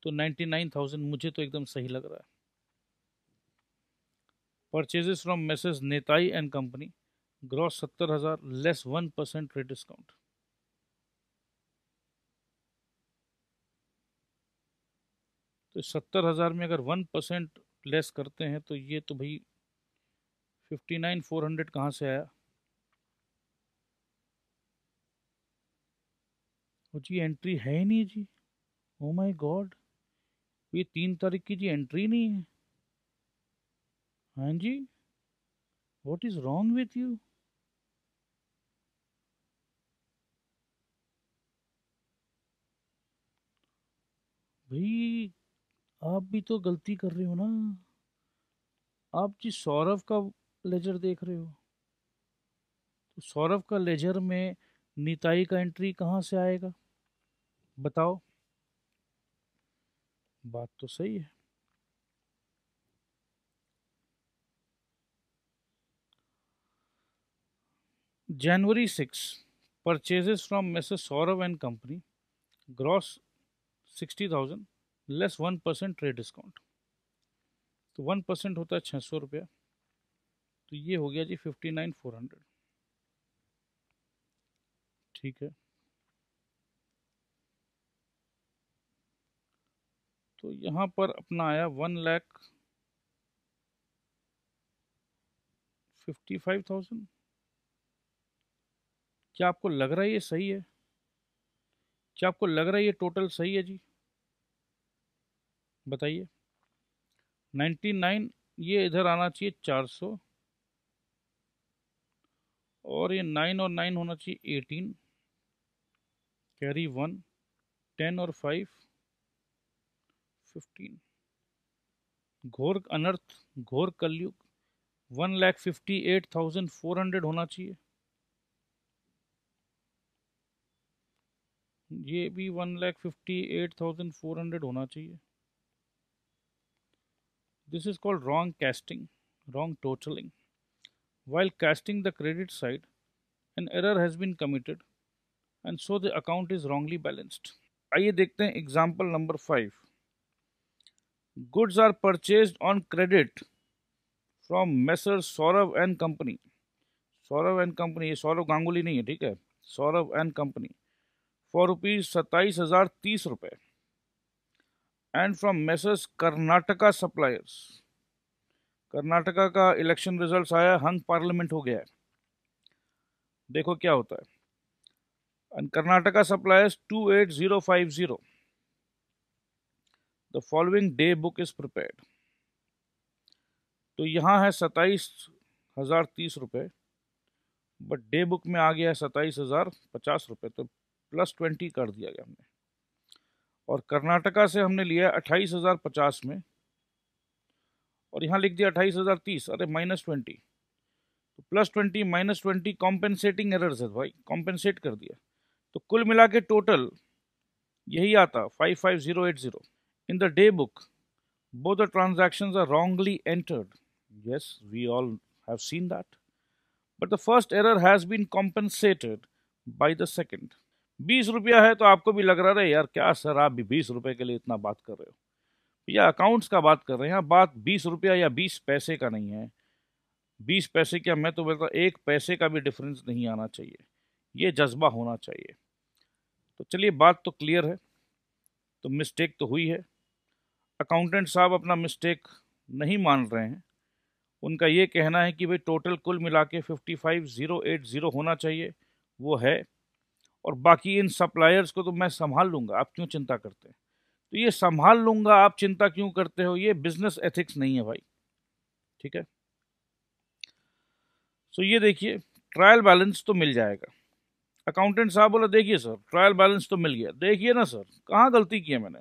तो 99,000 मुझे तो एकदम सही लग रहा है। Purchases from messrs Netai and company, gross 70,000 less 1% trade discount. तो 70,000 में अगर 1% लेस करते हैं तो ये तो भाई 59,400 कहाँ से आया? वो जी एंट्री है ही नहीं जी। ओ माय गॉड, ये 3 तारीख की जी एंट्री नहीं है। हाँ जी, what is wrong with you? भाई आप भी तो गलती कर रहे हो ना। आप जी सौरभ का लेजर देख रहे हो, तो सौरभ का लेजर में निताई का एंट्री कहाँ से आएगा बताओ? बात तो सही है। January 6, purchases from message Saurabh and company, gross 60,000 less 1% trade discount. तो 1% होता है 600 रुपया, तो ये हो गया जी 59,400। ठीक है, तो यहाँ पर अपना आया 1,55,000। क्या आपको लग रहा है ये सही है? क्या आपको लग रहा है ये टोटल सही है जी? बताइए। 99, ये इधर आना चाहिए 400, और ये 9 और 9 होना चाहिए 18, कैरी 1, 10 और 5 15। घोर अनर्थ, घोर कलयुग, 1,58,400 होना चाहिए। ये भी 1,58,400 होना चाहिए। This is called wrong casting, wrong totaling. While casting the credit side, an error has been committed and so the account is wrongly balanced. आइए देखते हैं example number 5। Goods are purchased on credit from messrs Saurabh and company. Saurabh and company, ये सौरभ गांगुली नहीं है, ठीक है, Saurabh and company, for ₹27,030, and from messrs Karnataka suppliers. Karnataka का election results आया, हंग पार्लियामेंट हो गया है, देखो क्या होता है। And Karnataka suppliers 28,050, the following day book is prepared. तो यहाँ है 27,030 रुपये, बट डे बुक में आ गया है 27,050 रुपये, तो +20 कर दिया गया हमने। और कर्नाटका से हमने लिया 28,050 में, और यहाँ लिख दिया 28,030, अरे -20, तो +20 -20 कॉम्पेंसेटिंग एरर्स है भाई, कॉम्पेंसेट कर दिया, तो कुल मिला के टोटल यही आता 55,080। In the day book both the transactions are wrongly entered. Yes, we all have seen that. But the first error has been compensated by the second. 20 रुपया है, तो आपको भी लग रहा है यार क्या सर आप भी 20 रुपए के लिए इतना बात कर रहे हो? या अकाउंट्स का बात कर रहे हैं, बात 20 रुपया या 20 पैसे का नहीं है। 20 पैसे क्या, मैं तो बोलता 1 पैसे का भी डिफरेंस नहीं आना चाहिए, ये जज्बा होना चाहिए। तो चलिए, बात तो क्लियर है, तो मिस्टेक तो हुई है। अकाउंटेंट साहब अपना मिस्टेक नहीं मान रहे हैं, उनका ये कहना है कि भाई टोटल कुल मिला के 55,080 होना चाहिए, वो है, और बाकी इन सप्लायर्स को तो मैं संभाल लूँगा, आप क्यों चिंता करते हैं? तो ये संभाल लूँगा, आप चिंता क्यों करते हो, ये बिजनेस एथिक्स नहीं है भाई, ठीक है। सो ये देखिए, ट्रायल बैलेंस तो मिल जाएगा, अकाउंटेंट साहब बोला देखिए सर ट्रायल बैलेंस तो मिल गया। देखिए ना सर कहाँ गलती की है मैंने,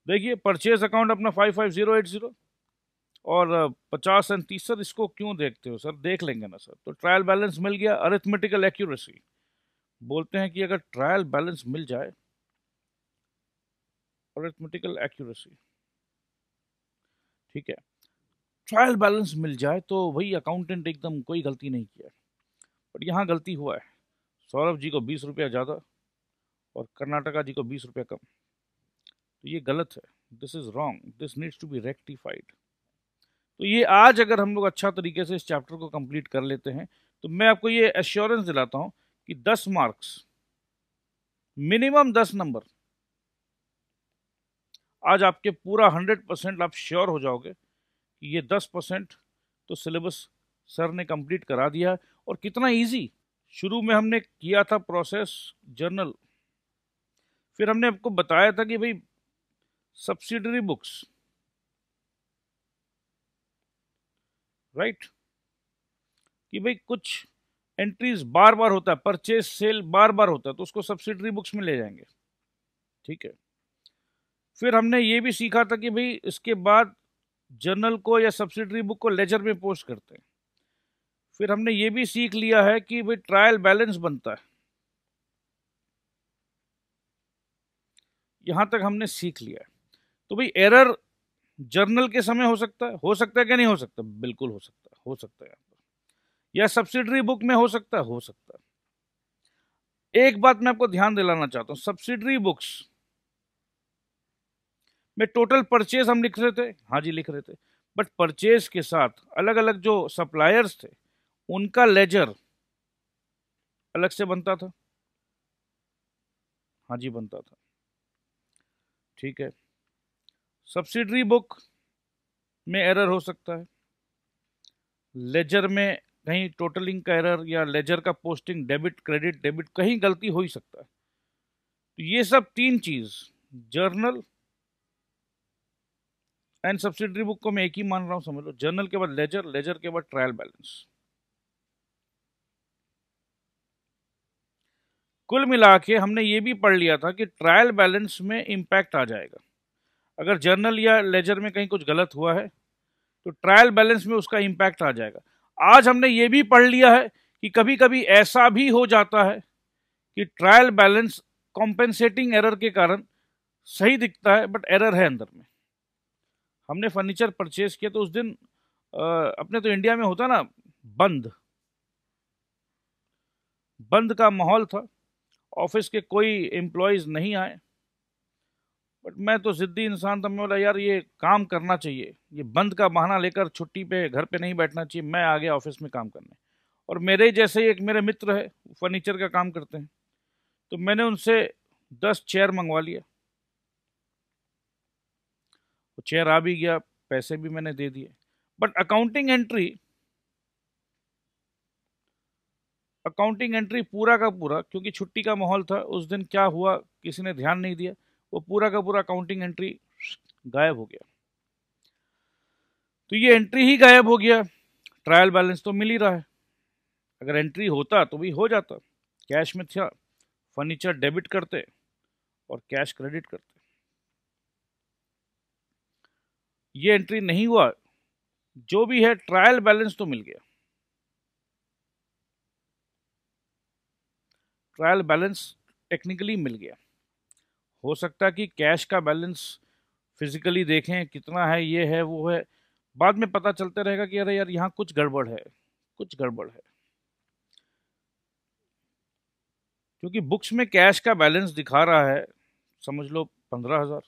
देखिए परचेज अकाउंट अपना 55080 और 50 और 30। सर इसको क्यों देखते हो सर, देख लेंगे ना सर। तो ट्रायल बैलेंस मिल गया, अरिथमेटिकल एक्यूरेसी। बोलते हैं कि अगर ट्रायल बैलेंस मिल जाए, अरिथमेटिकल एक्यूरेसी, ठीक है, ट्रायल बैलेंस मिल जाए तो वही अकाउंटेंट एकदम कोई गलती नहीं किया। बट यहाँ गलती हुआ है, सौरभ जी को 20 रुपया ज़्यादा और कर्नाटका जी को 20 रुपया कम। तो ये गलत है, this is wrong, this needs to be rectified. तो ये आज अगर हम लोग अच्छा तरीके से इस चैप्टर को कंप्लीट कर लेते हैं तो मैं आपको ये एश्योरेंस दिलाता हूं कि 10 मार्क्स, मिनिमम 10 नंबर, आज आपके पूरा 100% आप श्योर हो जाओगे कि ये 10% तो सिलेबस सर ने कंप्लीट करा दिया है। और कितना इजी, शुरू में हमने किया था प्रोसेस जर्नल, फिर हमने आपको बताया था कि भाई सब्सिडरी बुक्स, राइट, कि भाई कुछ एंट्रीज बार बार होता है, परचेज सेल बार बार होता है, तो उसको सब्सिडरी बुक्स में ले जाएंगे, ठीक है। फिर हमने ये भी सीखा था कि भाई इसके बाद जर्नल को या सब्सिडरी बुक को लेजर में पोस्ट करते हैं। फिर हमने ये भी सीख लिया है कि भाई ट्रायल बैलेंस बनता है, यहां तक हमने सीख लिया है। तो भाई एरर जर्नल के समय हो सकता है कि नहीं हो सकता, बिल्कुल हो सकता है, हो सकता है यहाँ पर, या सब्सिडरी बुक में हो सकता है, हो सकता है। एक बात मैं आपको ध्यान दिलाना चाहता हूं, सब्सिडरी बुक्स में टोटल परचेज हम लिख रहे थे, हाँ जी लिख रहे थे, बट परचेज के साथ अलग अलग जो सप्लायर्स थे उनका लेजर अलग से बनता था, हाँ जी बनता था, ठीक है। सब्सिडरी बुक में एरर हो सकता है, लेजर में कहीं टोटलिंग का एरर या लेजर का पोस्टिंग डेबिट क्रेडिट डेबिट कहीं गलती हो ही सकता है। तो ये सब तीन चीज, जर्नल एंड सब्सिडरी बुक को मैं एक ही मान रहा हूं, समझ लो, जर्नल के बाद लेजर, लेजर के बाद ट्रायल बैलेंस। कुल मिला के हमने ये भी पढ़ लिया था कि ट्रायल बैलेंस में इंपैक्ट आ जाएगा। अगर जर्नल या लेजर में कहीं कुछ गलत हुआ है तो ट्रायल बैलेंस में उसका इंपैक्ट आ जाएगा। आज हमने ये भी पढ़ लिया है कि कभी कभी ऐसा भी हो जाता है कि ट्रायल बैलेंस कॉम्पेंसेटिंग एरर के कारण सही दिखता है बट एरर है अंदर में। हमने फर्नीचर परचेज किया तो उस दिन अपने तो इंडिया में होता ना बंद, बंद का माहौल था, ऑफिस के कोई एम्प्लॉयज नहीं आए, बट मैं तो जिद्दी इंसान था, मैं बोला यार ये काम करना चाहिए, ये बंद का बहाना लेकर छुट्टी पे घर पे नहीं बैठना चाहिए, मैं आ गया ऑफिस में काम करने। और मेरे जैसे ही एक मेरे मित्र है फर्नीचर का काम करते हैं, तो मैंने उनसे 10 चेयर मंगवा लिया, वो चेयर आ भी गया, पैसे भी मैंने दे दिए। बट अकाउंटिंग एंट्री पूरा का पूरा, क्योंकि छुट्टी का माहौल था उस दिन, क्या हुआ किसी ने ध्यान नहीं दिया, वो पूरा का पूरा अकाउंटिंग एंट्री गायब हो गया। तो ये एंट्री ही गायब हो गया, ट्रायल बैलेंस तो मिल ही रहा है। अगर एंट्री होता तो भी हो जाता, कैश में था, फर्नीचर डेबिट करते और कैश क्रेडिट करते। ये एंट्री नहीं हुआ, जो भी है ट्रायल बैलेंस तो मिल गया, ट्रायल बैलेंस टेक्निकली मिल गया। हो सकता है कि कैश का बैलेंस फिजिकली देखें कितना है, ये है वो है, बाद में पता चलता रहेगा कि अरे यार यहाँ कुछ गड़बड़ है, कुछ गड़बड़ है, क्योंकि बुक्स में कैश का बैलेंस दिखा रहा है समझ लो 15,000,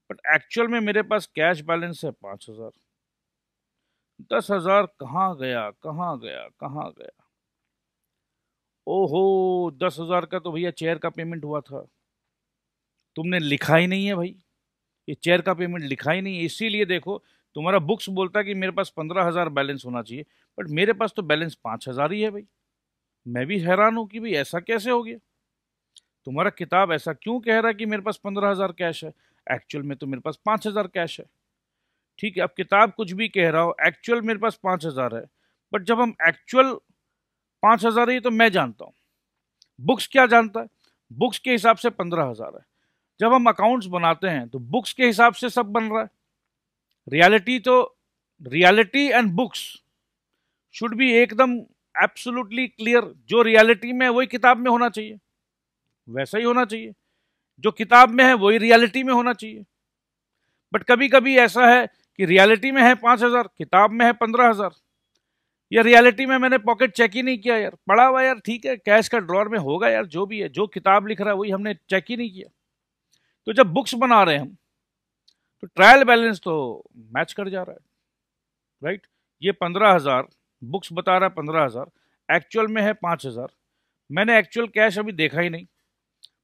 बट एक्चुअल में मेरे पास कैश बैलेंस है 5,000। 10,000 कहाँ गया, कहाँ गया, कहाँ गया, ओहो 10,000 का तो भैया चेयर का पेमेंट हुआ था, तुमने लिखा ही नहीं है भाई, ये चेयर का पेमेंट लिखा ही नहीं है। इसीलिए देखो तुम्हारा बुक्स बोलता है कि मेरे पास 15,000 बैलेंस होना चाहिए, बट मेरे पास तो बैलेंस 5,000 ही है भाई। मैं भी हैरान हूं कि भाई ऐसा कैसे हो गया, तुम्हारा किताब ऐसा क्यों कह रहा है कि मेरे पास 15,000 कैश है, एक्चुअल में तो मेरे पास 5,000 कैश है। ठीक है, अब किताब कुछ भी कह रहा हो, एक्चुअल मेरे पास 5,000 है, बट जब हम एक्चुअल 5,000 है, ये तो मैं जानता हूँ। बुक्स क्या जानता है? बुक्स के हिसाब से 15,000 है। जब हम अकाउंट्स बनाते हैं तो बुक्स के हिसाब से सब बन रहा है। रियलिटी तो, reality and books should be एकदम एब्सोल्युटली क्लियर। जो रियलिटी में है वही किताब में होना चाहिए, वैसा ही होना चाहिए। जो किताब में है वही रियलिटी में होना चाहिए। बट कभी कभी ऐसा है कि रियलिटी में है 5,000, किताब में है 15,000। या रियलिटी में मैंने पॉकेट चेक ही नहीं किया यार, पड़ा हुआ यार, ठीक है कैश का ड्रॉर में होगा यार, जो भी है, जो किताब लिख रहा है वही हमने चेक ही नहीं किया। तो जब बुक्स बना रहे हैं हम, तो ट्रायल बैलेंस तो मैच कर जा रहा है, राइट। ये 15,000 बुक्स बता रहा है 15,000, एक्चुअल में है 5,000। मैंने एक्चुअल कैश अभी देखा ही नहीं।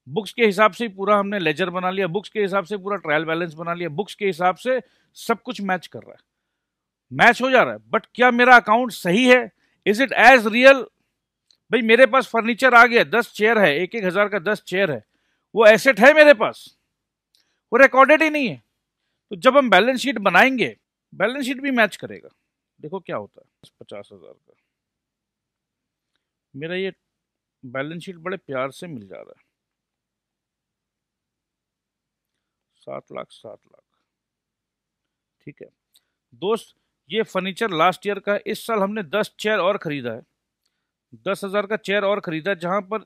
बुक्स के हिसाब से ही पूरा हमने लेजर बना लिया, बुक्स के हिसाब से पूरा ट्रायल बैलेंस बना लिया, बुक्स के हिसाब से सब कुछ मैच कर रहा है, मैच हो जा रहा है। बट क्या मेरा अकाउंट सही है? Is it as real? भाई मेरे पास फर्नीचर आ गया, 10 चेयर है, 1,000 का 10 चेयर है, वो एसेट है मेरे पास, वो रिकॉर्डेड ही नहीं है। तो जब हम बैलेंस शीट बनाएंगे, बैलेंस शीट भी मैच करेगा। देखो क्या होता है, 50,000 का मेरा ये बैलेंस शीट बड़े प्यार से मिल जा रहा है, 7 लाख 7 लाख, ठीक है दोस्त। ये फर्नीचर लास्ट ईयर का, इस साल हमने 10 चेयर और खरीदा है, 10,000 का चेयर और खरीदा है, जहां पर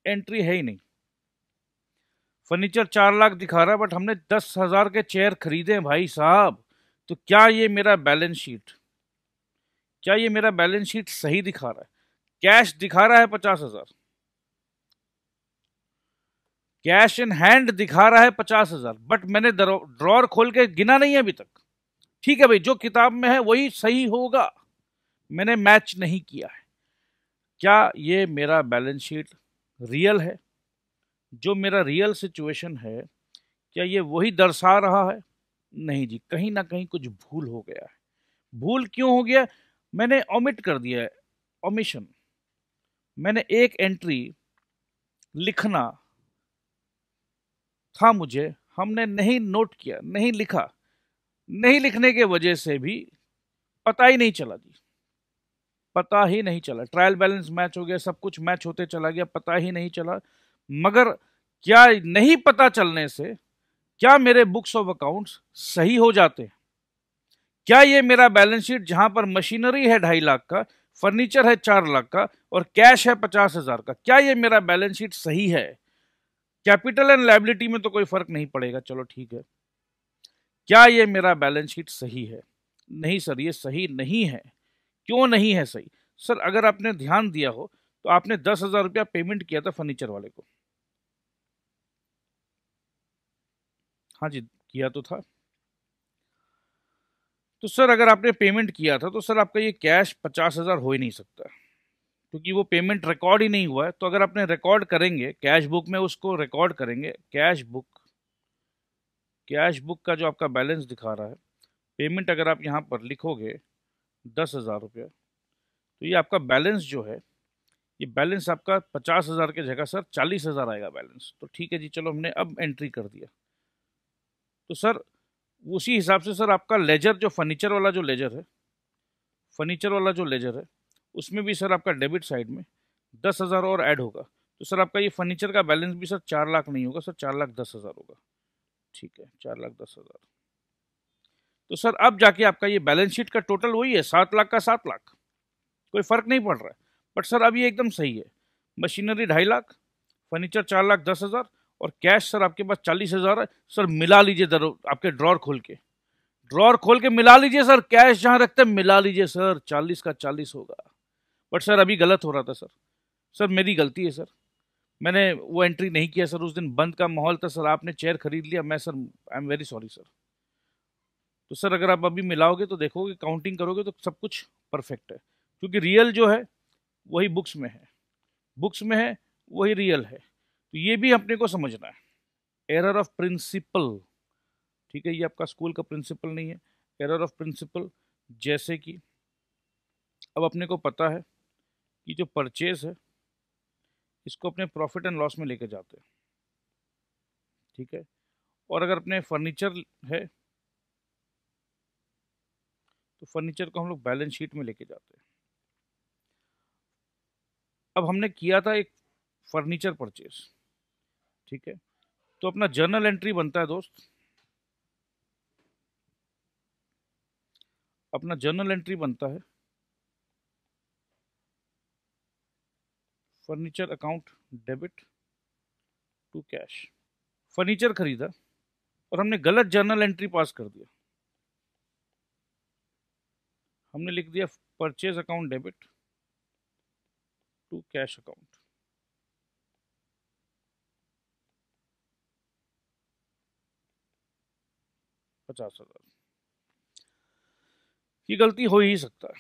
एंट्री है ही नहीं। फर्नीचर 4 लाख दिखा रहा है, बट हमने 10,000 के चेयर खरीदे हैं भाई साहब। तो क्या ये मेरा बैलेंस शीट, क्या ये मेरा बैलेंस शीट सही दिखा रहा है? कैश दिखा रहा है 50,000, कैश इन हैंड दिखा रहा है 50,000, बट मैंने ड्रॉर खोल के गिना नहीं है अभी तक। ठीक है भाई, जो किताब में है वही सही होगा, मैंने मैच नहीं किया है। क्या ये मेरा बैलेंस शीट रियल है? जो मेरा रियल सिचुएशन है, क्या ये वही दर्शा रहा है? नहीं जी, कहीं ना कहीं कुछ भूल हो गया है। भूल क्यों हो गया? मैंने ओमिट कर दिया है, ओमिशन। मैंने एक एंट्री लिखना था मुझे, हमने नहीं नोट किया, नहीं लिखा। नहीं लिखने के वजह से भी पता ही नहीं चला जी, पता ही नहीं चला। ट्रायल बैलेंस मैच हो गया, सब कुछ मैच होते चला गया, पता ही नहीं चला। मगर क्या नहीं पता चलने से क्या मेरे बुक्स ऑफ अकाउंट्स सही हो जाते हैं? क्या ये मेरा बैलेंस शीट, जहां पर मशीनरी है 2.5 लाख का, फर्नीचर है 4 लाख का और कैश है 50,000 का, क्या ये मेरा बैलेंस शीट सही है? कैपिटल एंड लायबिलिटी में तो कोई फर्क नहीं पड़ेगा, चलो ठीक है। क्या ये मेरा बैलेंस शीट सही है? नहीं सर, ये सही नहीं है। क्यों नहीं है सही? सर अगर आपने ध्यान दिया हो तो आपने 10,000 रुपया पेमेंट किया था फर्नीचर वाले को। हाँ जी, किया तो था। तो सर अगर आपने पेमेंट किया था तो सर आपका ये कैश 50,000 हो ही नहीं सकता, क्योंकि वो पेमेंट रिकॉर्ड ही नहीं हुआ है। तो अगर आपने रिकॉर्ड करेंगे कैश बुक में, उसको रिकॉर्ड करेंगे, कैश बुक, कैश बुक का जो आपका बैलेंस दिखा रहा है, पेमेंट अगर आप यहाँ पर लिखोगे 10,000 रुपया, तो ये आपका बैलेंस जो है, ये बैलेंस आपका 50,000 की जगह सर 40,000 आएगा बैलेंस। तो ठीक है जी, चलो हमने अब एंट्री कर दिया। तो सर उसी हिसाब से सर आपका लेजर, जो फर्नीचर वाला जो लेजर है, फर्नीचर वाला जो लेजर है, उसमें भी सर आपका डेबिट साइड में 10,000 और ऐड होगा। तो सर आपका ये फर्नीचर का बैलेंस भी सर 4 लाख नहीं होगा, सर 4,10,000 होगा। ठीक है, 4,10,000। तो सर अब जाके आपका ये बैलेंस शीट का टोटल वही है, 7 लाख का 7 लाख, कोई फर्क नहीं पड़ रहा है। बट सर अब ये एकदम सही है। मशीनरी 2.5 लाख, फर्नीचर 4,10,000 और कैश सर आपके पास 40,000 है। सर मिला लीजिए आपके ड्रॉर खोल के, ड्रॉर खोल के मिला लीजिए सर, कैश जहां रखते हैं मिला लीजिए सर, 40 का 40 होगा। बट सर अभी गलत हो रहा था सर, सर मेरी गलती है सर, मैंने वो एंट्री नहीं किया सर। उस दिन बंद का माहौल था सर, आपने चेयर खरीद लिया, मैं sir I am very sorry sir. तो सर अगर आप अभी मिलाओगे तो देखोगे, काउंटिंग करोगे तो सब कुछ परफेक्ट है, क्योंकि रियल जो है वही बुक्स में है, बुक्स में है वही रियल है। तो ये भी अपने को समझना है। एरर ऑफ प्रिंसिपल, ठीक है, ये आपका स्कूल का प्रिंसिपल नहीं है, एरर ऑफ प्रिंसिपल। जैसे कि अब अपने को पता है कि जो परचेज है इसको अपने प्रॉफिट एंड लॉस में लेके जाते हैं, ठीक है। और अगर अपने फर्नीचर है तो फर्नीचर को हम लोग बैलेंस शीट में लेके जाते हैं। अब हमने किया था एक फर्नीचर परचेज, ठीक है, तो अपना जर्नल एंट्री बनता है दोस्त, अपना जर्नल एंट्री बनता है furniture account debit to cash. Furniture खरीदा और हमने गलत जर्नल एंट्री पास कर दिया, हमने लिख दिया purchase account debit to cash account. $50,000, ये गलती हो ही सकता है,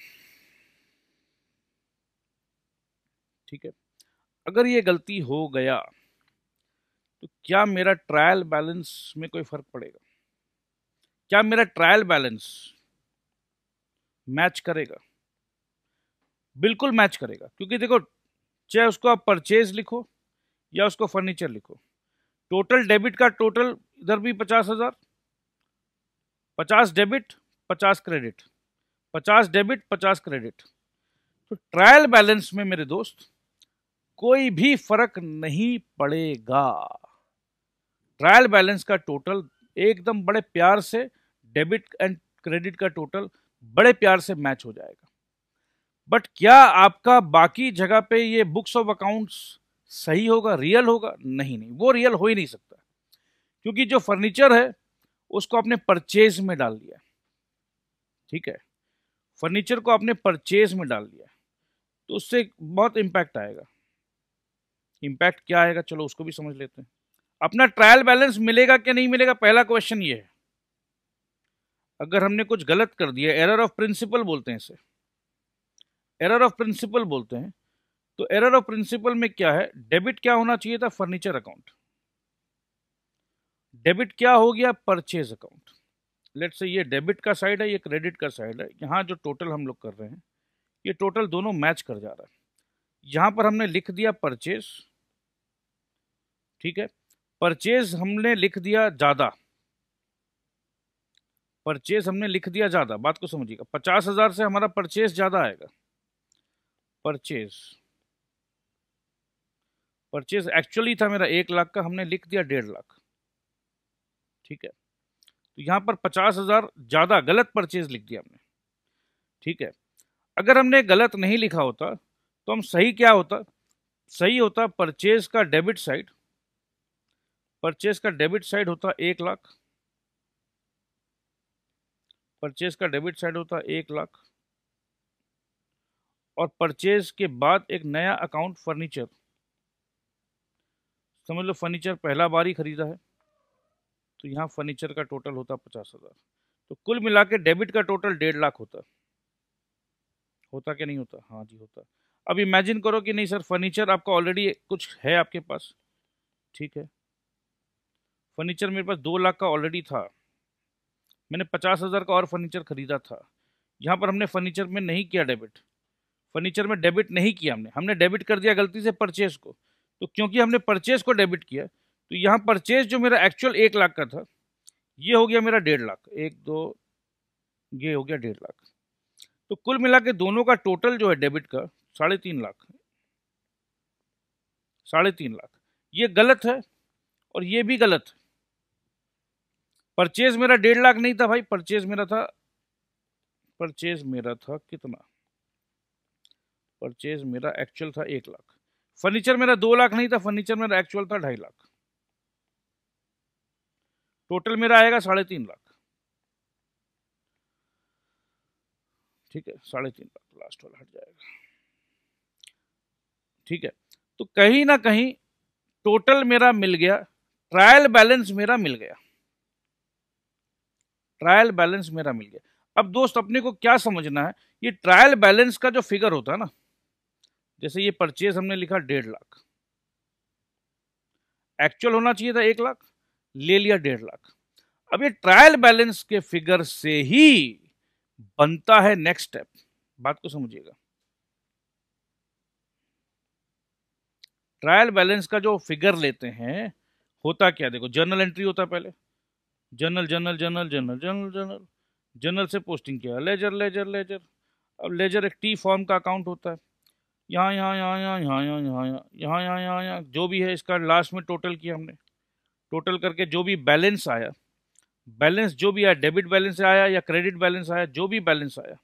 ठीक है। अगर ये गलती हो गया तो क्या मेरा ट्रायल बैलेंस में कोई फर्क पड़ेगा? क्या मेरा ट्रायल बैलेंस मैच करेगा? बिल्कुल मैच करेगा, क्योंकि देखो, चाहे उसको आप परचेज लिखो या उसको फर्नीचर लिखो, टोटल डेबिट का टोटल इधर भी 50,000, 50 डेबिट 50 क्रेडिट, 50 डेबिट 50 क्रेडिट। तो ट्रायल बैलेंस में मेरे दोस्त कोई भी फर्क नहीं पड़ेगा। ट्रायल बैलेंस का टोटल एकदम बड़े प्यार से डेबिट एंड क्रेडिट का टोटल बड़े प्यार से मैच हो जाएगा। बट क्या आपका बाकी जगह पे ये बुक्स ऑफ अकाउंट्स सही होगा, रियल होगा? नहीं, वो रियल हो ही नहीं सकता, क्योंकि जो फर्नीचर है उसको आपने परचेज में डाल दिया, ठीक है, फर्नीचर को आपने परचेज में डाल दिया, तो उससे बहुत इंपैक्ट आएगा। इंपैक्ट क्या आएगा, चलो उसको भी समझ लेते हैं। अपना ट्रायल बैलेंस मिलेगा कि नहीं मिलेगा, पहला क्वेश्चन ये है। अगर हमने कुछ गलत कर दिया, एरर ऑफ प्रिंसिपल बोलते हैं इसे, एरर ऑफ प्रिंसिपल बोलते हैं, तो एरर ऑफ प्रिंसिपल में क्या है, डेबिट क्या होना चाहिए था, फर्नीचर अकाउंट, डेबिट क्या हो गया, परचेज अकाउंट। लेट्स से ये डेबिट का साइड है, ये क्रेडिट का साइड है, यहाँ जो टोटल हम लोग कर रहे हैं ये टोटल दोनों मैच कर जा रहा है। यहां पर हमने लिख दिया परचेज, ठीक है, परचेज हमने लिख दिया ज्यादा, परचेज हमने लिख दिया ज्यादा, बात को समझिएगा, 50,000 से हमारा परचेज ज्यादा आएगा। परचेज, परचेज एक्चुअली था मेरा 1 लाख का, हमने लिख दिया 1.5 लाख, ठीक है। तो यहां पर 50,000 ज्यादा गलत परचेज लिख दिया हमने, ठीक है। अगर हमने गलत नहीं लिखा होता तो हम सही क्या होता, सही होता परचेज का डेबिट साइड, परचेज का डेबिट साइड होता 1 लाख, परचेज का डेबिट साइड होता 1 लाख, और परचेज के बाद एक नया अकाउंट फर्नीचर, समझ लो फर्नीचर पहला बार ही खरीदा है, तो यहाँ फर्नीचर का टोटल होता 50,000, तो कुल मिला के डेबिट का टोटल 1.5 लाख होता, होता क्या नहीं होता? हाँ जी होता। अब इमेजिन करो कि नहीं सर, फर्नीचर आपका ऑलरेडी कुछ है आपके पास, ठीक है, फर्नीचर मेरे पास 2 लाख का ऑलरेडी था, मैंने 50,000 का और फर्नीचर खरीदा था। यहाँ पर हमने फर्नीचर में नहीं किया डेबिट, फर्नीचर में डेबिट नहीं किया हमने, हमने डेबिट कर दिया गलती से परचेज को। तो क्योंकि हमने परचेज को डेबिट किया, तो यहाँ परचेज जो मेरा एक्चुअल 1 लाख का था, ये हो गया मेरा 1.5 लाख, 1 2, ये हो गया 1.5 लाख। तो कुल मिला के दोनों का टोटल जो है डेबिट का 3.5 लाख, 3.5 लाख, ये गलत है और ये भी गलत है। परचेज मेरा 1.5 लाख नहीं था भाई, परचेज मेरा था, परचेज मेरा था कितना, परचेज मेरा एक्चुअल था 1 लाख, फर्नीचर मेरा 2 लाख नहीं था, फर्नीचर मेरा एक्चुअल था 2.5 लाख, टोटल मेरा आएगा 3.5 लाख, ठीक है, 3.5 लाख लास्ट वाला हट जाएगा, ठीक है। तो कहीं ना कहीं टोटल मेरा मिल गया, ट्रायल बैलेंस मेरा मिल गया, ट्रायल बैलेंस मेरा मिल गया। अब दोस्त अपने को क्या समझना है, ये ट्रायल बैलेंस का जो फिगर होता है ना, जैसे ये परचेज हमने लिखा 1.5 लाख, एक्चुअल होना चाहिए था 1 लाख, ले लिया 1.5 लाख। अब ये ट्रायल बैलेंस के फिगर से ही बनता है नेक्स्ट स्टेप, बात को समझिएगा। ट्रायल बैलेंस का जो फिगर लेते हैं, होता क्या, देखो जर्नल एंट्री होता है पहले, journal journal journal journal journal journal, journal से पोस्टिंग किया लेजर लेजर लेजर। अब लेजर एक टी फॉर्म का अकाउंट होता है, यहाँ यहाँ यहाँ यहाँ यहाँ यहाँ यहाँ यहाँ यहाँ यहाँ यहाँ जो भी है इसका लास्ट में टोटल किया हमने। टोटल करके जो भी बैलेंस आया, बैलेंस जो भी आया, डेबिट बैलेंस आया या क्रेडिट बैलेंस आया, जो भी बैलेंस आया,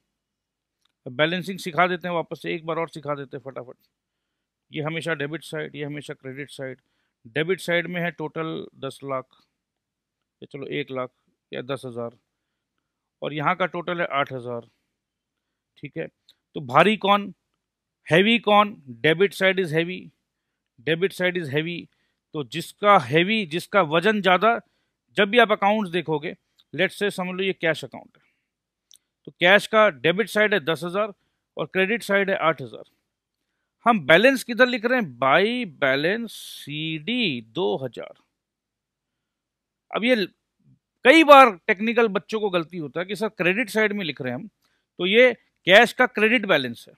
बैलेंसिंग सिखा देते हैं वापस से, एक बार और सिखा देते हैं फटाफट। ये हमेशा डेबिट साइड, ये हमेशा क्रेडिट साइड। डेबिट साइड में है टोटल 10 लाख, या चलो 1 लाख या 10,000, और यहाँ का टोटल है 8,000। ठीक है, तो भारी कौन, हैवी कौन? Debit side is heavy, debit side is heavy. तो जिसका हैवी, जिसका वजन ज़्यादा, जब भी आप अकाउंट्स देखोगे, लेट्स से समझ लो ये कैश अकाउंट है, तो कैश का डेबिट साइड है 10,000 और क्रेडिट साइड है 8,000। हम बैलेंस किधर लिख रहे हैं? By balance CD 2,000। अब ये कई बार टेक्निकल बच्चों को गलती होता है कि सर क्रेडिट साइड में लिख रहे हैं हम, तो ये कैश का क्रेडिट बैलेंस है।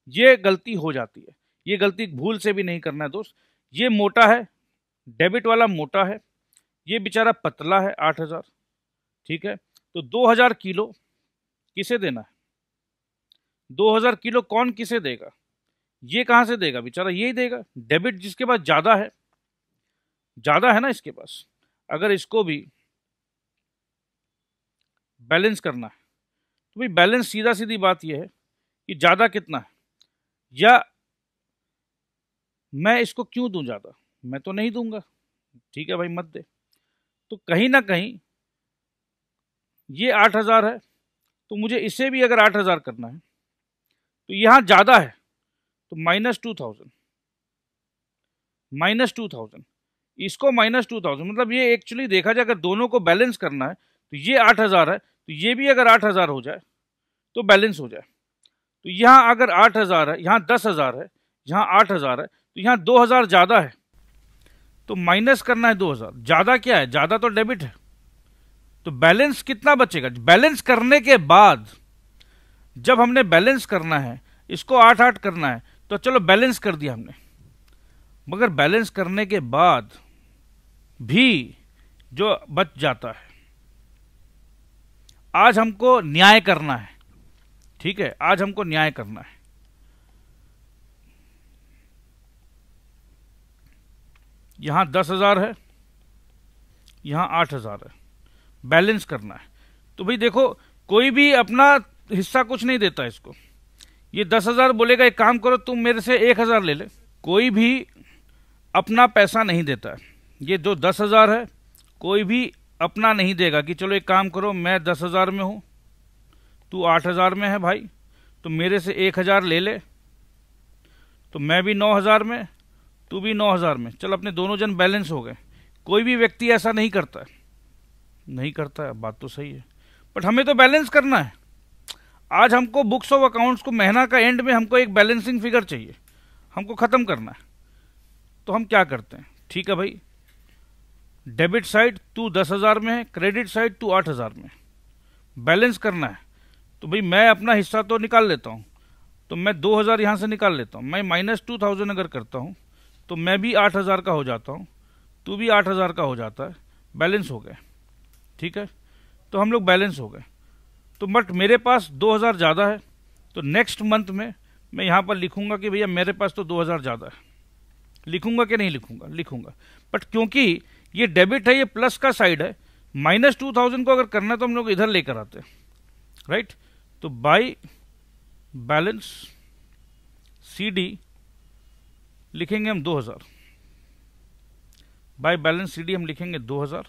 ये गलती हो जाती है, ये गलती भूल से भी नहीं करना है दोस्त। ये मोटा है, डेबिट वाला मोटा है, ये बेचारा पतला है 8,000। ठीक है, तो 2,000 किलो किसे देना है? 2,000 किलो कौन किसे देगा? ये कहां से देगा? बेचारा यही देगा, डेबिट जिसके पास ज्यादा है, ज्यादा है ना इसके पास। अगर इसको भी बैलेंस करना है तो भाई बैलेंस, सीधा सीधी बात यह है कि ज्यादा कितना है, या मैं इसको क्यों दूं ज्यादा? मैं तो नहीं दूंगा, ठीक है भाई मत दे। तो कहीं ना कहीं ये 8,000 है, तो मुझे इसे भी अगर 8,000 करना है तो यहां ज्यादा है, तो -2,000, -2,000, इसको -2,000, मतलब ये एक्चुअली देखा जाए अगर दोनों को बैलेंस करना है तो ये 8,000 है, तो ये भी अगर 8,000 हो जाए तो बैलेंस हो जाए। तो यहाँ अगर 8,000 है, यहाँ 10,000 है, यहाँ 8,000 है, तो यहाँ 2,000 ज्यादा है, तो माइनस करना है 2,000। ज्यादा क्या है? ज्यादा तो डेबिट है। तो बैलेंस कितना बचेगा? बैलेंस करने के बाद, जब हमने बैलेंस करना है, इसको 8-8 करना है, तो चलो बैलेंस कर दिया हमने, मगर बैलेंस करने के बाद भी जो बच जाता है, आज हमको न्याय करना है। ठीक है, आज हमको न्याय करना है। यहां 10,000 है, यहां 8,000 है, बैलेंस करना है। तो भाई देखो, कोई भी अपना हिस्सा कुछ नहीं देता इसको। ये 10,000 बोलेगा एक काम करो तुम मेरे से 1,000 ले ले, कोई भी अपना पैसा नहीं देता है। ये जो 10,000 है, कोई भी अपना नहीं देगा कि चलो एक काम करो, मैं 10,000 में हूं, तू 8,000 में है भाई, तो मेरे से 1,000 ले ले, तो मैं भी 9,000 में, तू भी 9,000 में, चल अपने दोनों जन बैलेंस हो गए। कोई भी व्यक्ति ऐसा नहीं करता है, नहीं करता है, बात तो सही है, बट हमें तो बैलेंस करना है। आज हमको बुक्स ऑफ अकाउंट्स को महीना का एंड में हमको एक बैलेंसिंग फिगर चाहिए, हमको खत्म करना है। तो हम क्या करते हैं? ठीक है भाई, डेबिट साइड तू 10,000 में है, क्रेडिट साइड तू 8,000 में, बैलेंस करना है। तो भाई मैं अपना हिस्सा तो निकाल लेता हूँ, तो मैं 2,000 यहाँ से निकाल लेता हूँ। मैं -2,000 अगर करता हूँ तो मैं भी 8,000 का हो जाता हूँ, तू भी 8,000 का हो जाता है, बैलेंस हो गए। ठीक है, तो हम लोग बैलेंस हो गए। तो बट मेरे पास 2,000 ज़्यादा है, तो नेक्स्ट मंथ में मैं यहाँ पर लिखूंगा कि भैया मेरे पास तो 2,000 ज़्यादा है। लिखूंगा कि नहीं लिखूंगा? लिखूंगा। बट क्योंकि ये डेबिट है, ये प्लस का साइड है, -2,000 को अगर करना है तो हम लोग इधर लेकर आते हैं, राइट। तो बाई बैलेंस CD लिखेंगे हम 2,000, बाई बैलेंस CD हम लिखेंगे 2,000,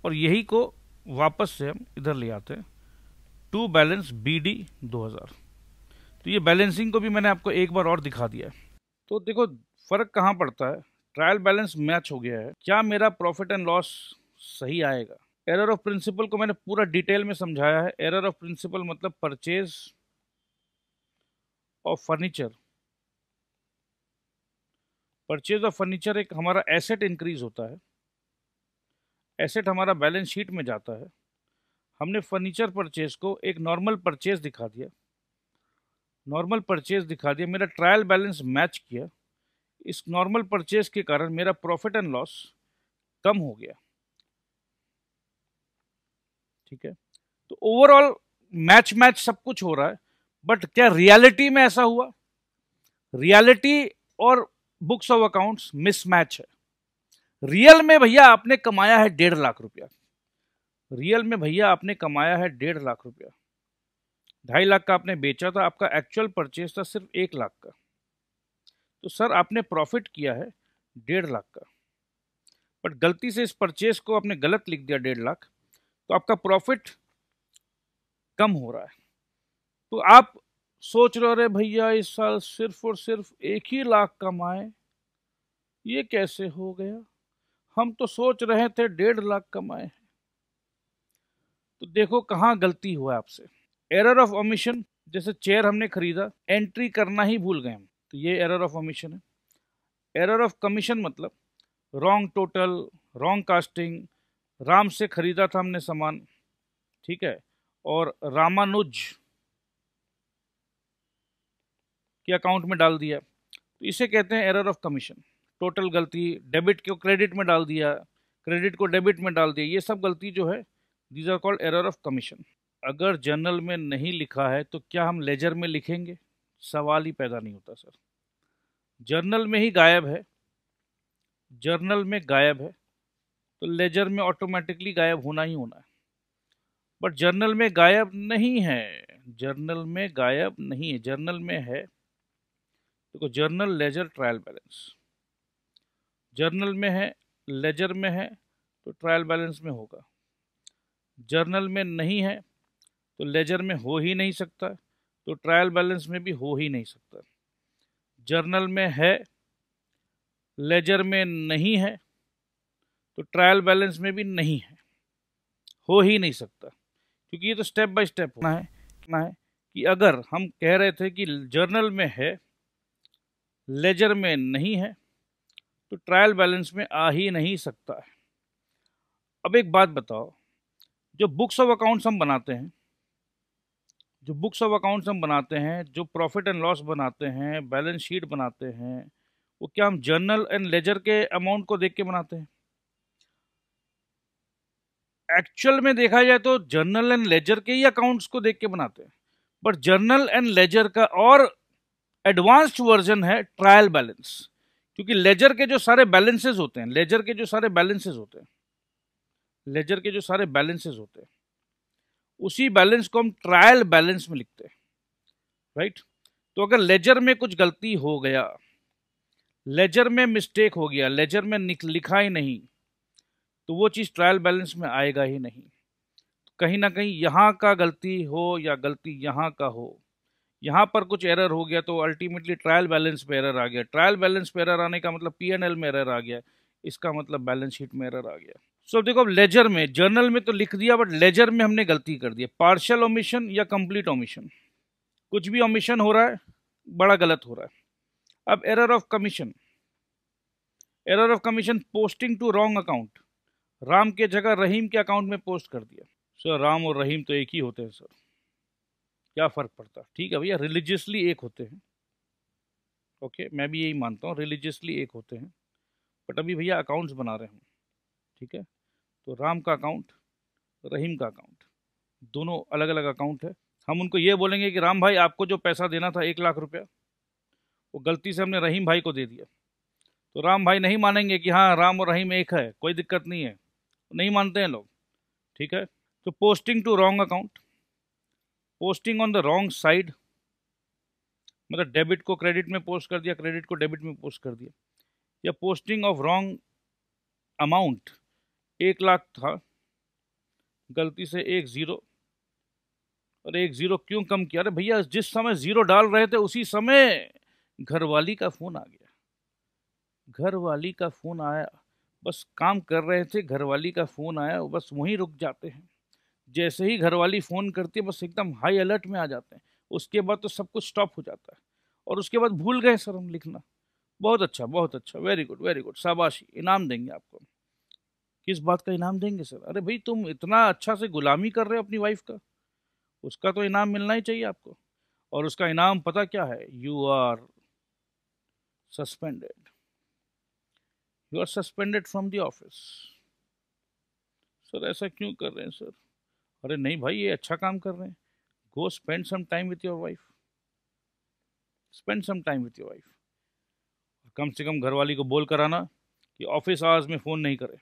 और यही को वापस से हम इधर ले आते हैं, टू बैलेंस BD 2,000। तो ये बैलेंसिंग को भी मैंने आपको एक बार और दिखा दिया है। तो देखो फर्क कहाँ पड़ता है, ट्रायल बैलेंस मैच हो गया है, क्या मेरा प्रॉफिट एंड लॉस सही आएगा? एरर ऑफ प्रिंसिपल को मैंने पूरा डिटेल में समझाया है। एरर ऑफ प्रिंसिपल मतलब purchase of furniture, purchase of furniture एक हमारा एसेट इंक्रीज होता है, एसेट हमारा बैलेंस शीट में जाता है। हमने फर्नीचर परचेज को एक नॉर्मल परचेज दिखा दिया, नॉर्मल परचेज दिखा दिया, मेरा ट्रायल बैलेंस मैच किया। इस नॉर्मल परचेज के कारण मेरा प्रॉफिट एंड लॉस कम हो गया। ठीक है, तो ओवरऑल मैच मैच सब कुछ हो रहा है, बट क्या रियलिटी में ऐसा हुआ? रियलिटी और बुक्स ऑफ अकाउंट्स मिसमैच है। रियल में भैया आपने कमाया है 1.5 लाख रुपया, रियल में भैया आपने कमाया है 1.5 लाख रुपया, 2.5 लाख का आपने बेचा था, आपका एक्चुअल परचेज था सिर्फ 1 लाख का, तो सर आपने प्रॉफिट किया है 1.5 लाख का, बट गलती से इस परचेज को आपने गलत लिख दिया 1.5 लाख, तो आपका प्रॉफिट कम हो रहा है। तो आप सोच रहे हो अरे भैया इस साल सिर्फ और सिर्फ 1 ही लाख कमाए, ये कैसे हो गया, हम तो सोच रहे थे 1.5 लाख कमाए। तो देखो कहाँ गलती हुआ आपसे। एरर ऑफ ओमिशन, जैसे चेयर हमने खरीदा, एंट्री करना ही भूल गए हम, तो ये एरर ऑफ ओमिशन है। एरर ऑफ कमीशन मतलब wrong total, wrong casting, Ram से खरीदा था हमने सामान, ठीक है, और रामानुज के अकाउंट में डाल दिया, तो इसे कहते हैं एरर ऑफ कमीशन। टोटल गलती, डेबिट को क्रेडिट में डाल दिया, क्रेडिट को डेबिट में डाल दिया, ये सब गलती जो है these are called error of commission. अगर जर्नल में नहीं लिखा है तो क्या हम लेजर में लिखेंगे? सवाल ही पैदा नहीं होता सर। जर्नल में ही गायब है, जर्नल में गायब है, तो लेजर में ऑटोमेटिकली गायब होना ही होना है। बट जर्नल में गायब नहीं है, जर्नल में गायब नहीं है, जर्नल में है। देखो journal ledger trial balance, journal में है, लेजर में है, तो ट्रायल बैलेंस में होगा। जर्नल में नहीं है तो लेजर में हो ही नहीं सकता, तो ट्रायल बैलेंस में भी हो ही नहीं सकता। जर्नल में है, लेजर में नहीं है, तो ट्रायल बैलेंस में भी नहीं है, हो ही नहीं सकता, क्योंकि ये तो स्टेप बाय स्टेप होना है कि अगर हम कह रहे थे कि जर्नल में है, लेजर में नहीं है, तो ट्रायल बैलेंस में आ ही नहीं सकता है। अब एक बात बताओ, जो बुक्स ऑफ अकाउंट्स हम बनाते हैं, जो बुक्स ऑफ अकाउंट्स हम बनाते हैं, जो प्रॉफिट एंड लॉस बनाते हैं, बैलेंस शीट बनाते हैं, वो क्या हम जर्नल एंड लेजर के अमाउंट को देख के बनाते हैं? एक्चुअल में देखा जाए तो जर्नल एंड लेजर के ही अकाउंट्स को देख के बनाते हैं, बट जर्नल एंड लेजर का और एडवांस्ड वर्जन है ट्रायल बैलेंस, क्योंकि लेजर के जो सारे बैलेंसेस होते हैं, लेजर के जो सारे बैलेंसेस होते हैं, लेजर के जो सारे बैलेंसेस होते हैं, उसी बैलेंस को हम ट्रायल बैलेंस में लिखते हैं, राइट। तो अगर लेजर में कुछ गलती हो गया, लेजर में मिस्टेक हो गया, लेजर में लिखा ही नहीं, तो वो चीज़ ट्रायल बैलेंस में आएगा ही नहीं। तो कहीं ना कहीं यहाँ का गलती हो या गलती यहाँ का हो, यहाँ पर कुछ एरर हो गया तो अल्टीमेटली ट्रायल बैलेंस पे एरर आ गया, ट्रायल बैलेंस पे एरर आने का मतलब P&L में एरर आ गया, इसका मतलब बैलेंस शीट में एरर आ गया। सो देखो लेजर में, जर्नल में तो लिख दिया, बट लेजर में हमने गलती कर दी, पार्शियल ओमिशन या कंप्लीट ओमिशन, कुछ भी ओमिशन हो रहा है, बड़ा गलत हो रहा है। अब error of commission, error of commission, posting to wrong account, Ram के जगह रहीम के अकाउंट में पोस्ट कर दिया। सर राम और रहीम तो एक ही होते हैं सर, क्या फ़र्क पड़ता है? ठीक है भैया, रिलीजियसली एक होते हैं, ओके, मैं भी यही मानता हूँ, रिलीजियसली एक होते हैं, बट अभी भैया अकाउंट्स बना रहे हैं, ठीक है, तो राम का अकाउंट, रहीम का अकाउंट, दोनों अलग अलग अकाउंट है। हम उनको ये बोलेंगे कि राम भाई आपको जो पैसा देना था 1 लाख रुपया, वो गलती से हमने रहीम भाई को दे दिया, तो राम भाई नहीं मानेंगे कि हाँ राम और रहीम एक है, कोई दिक्कत नहीं है, नहीं मानते हैं लोग, ठीक है। तो posting to wrong account, posting on the wrong side, मतलब डेबिट को क्रेडिट में पोस्ट कर दिया, क्रेडिट को डेबिट में पोस्ट कर दिया, या posting of wrong amount, 1 lakh था, गलती से 1 0, और 1 0 क्यों कम किया? अरे भैया जिस समय 0 डाल रहे थे उसी समय घरवाली का फोन आ गया, घरवाली का फोन आया, बस काम कर रहे थे, घरवाली का फोन आया, बस वहीं रुक जाते हैं, जैसे ही घरवाली फ़ोन करती है बस एकदम हाई अलर्ट में आ जाते हैं, उसके बाद तो सब कुछ स्टॉप हो जाता है, और उसके बाद भूल गए सर हम लिखना। बहुत अच्छा, बहुत अच्छा, वेरी गुड, शाबाशी, इनाम देंगे आपको। किस बात का इनाम देंगे सर? अरे भाई तुम इतना अच्छा से गुलामी कर रहे हो अपनी वाइफ का, उसका तो इनाम मिलना ही चाहिए आपको, और उसका इनाम पता क्या है? You are suspended, you are suspended from the office. Sir ऐसा क्यों कर रहे हैं सर? अरे नहीं भाई ये अच्छा काम कर रहे हैं, go spend some time with your wife. Spend some time with your wife. कम से कम घरवाली को बोल कर आना कि ऑफिस आवर्स में फ़ोन नहीं करे।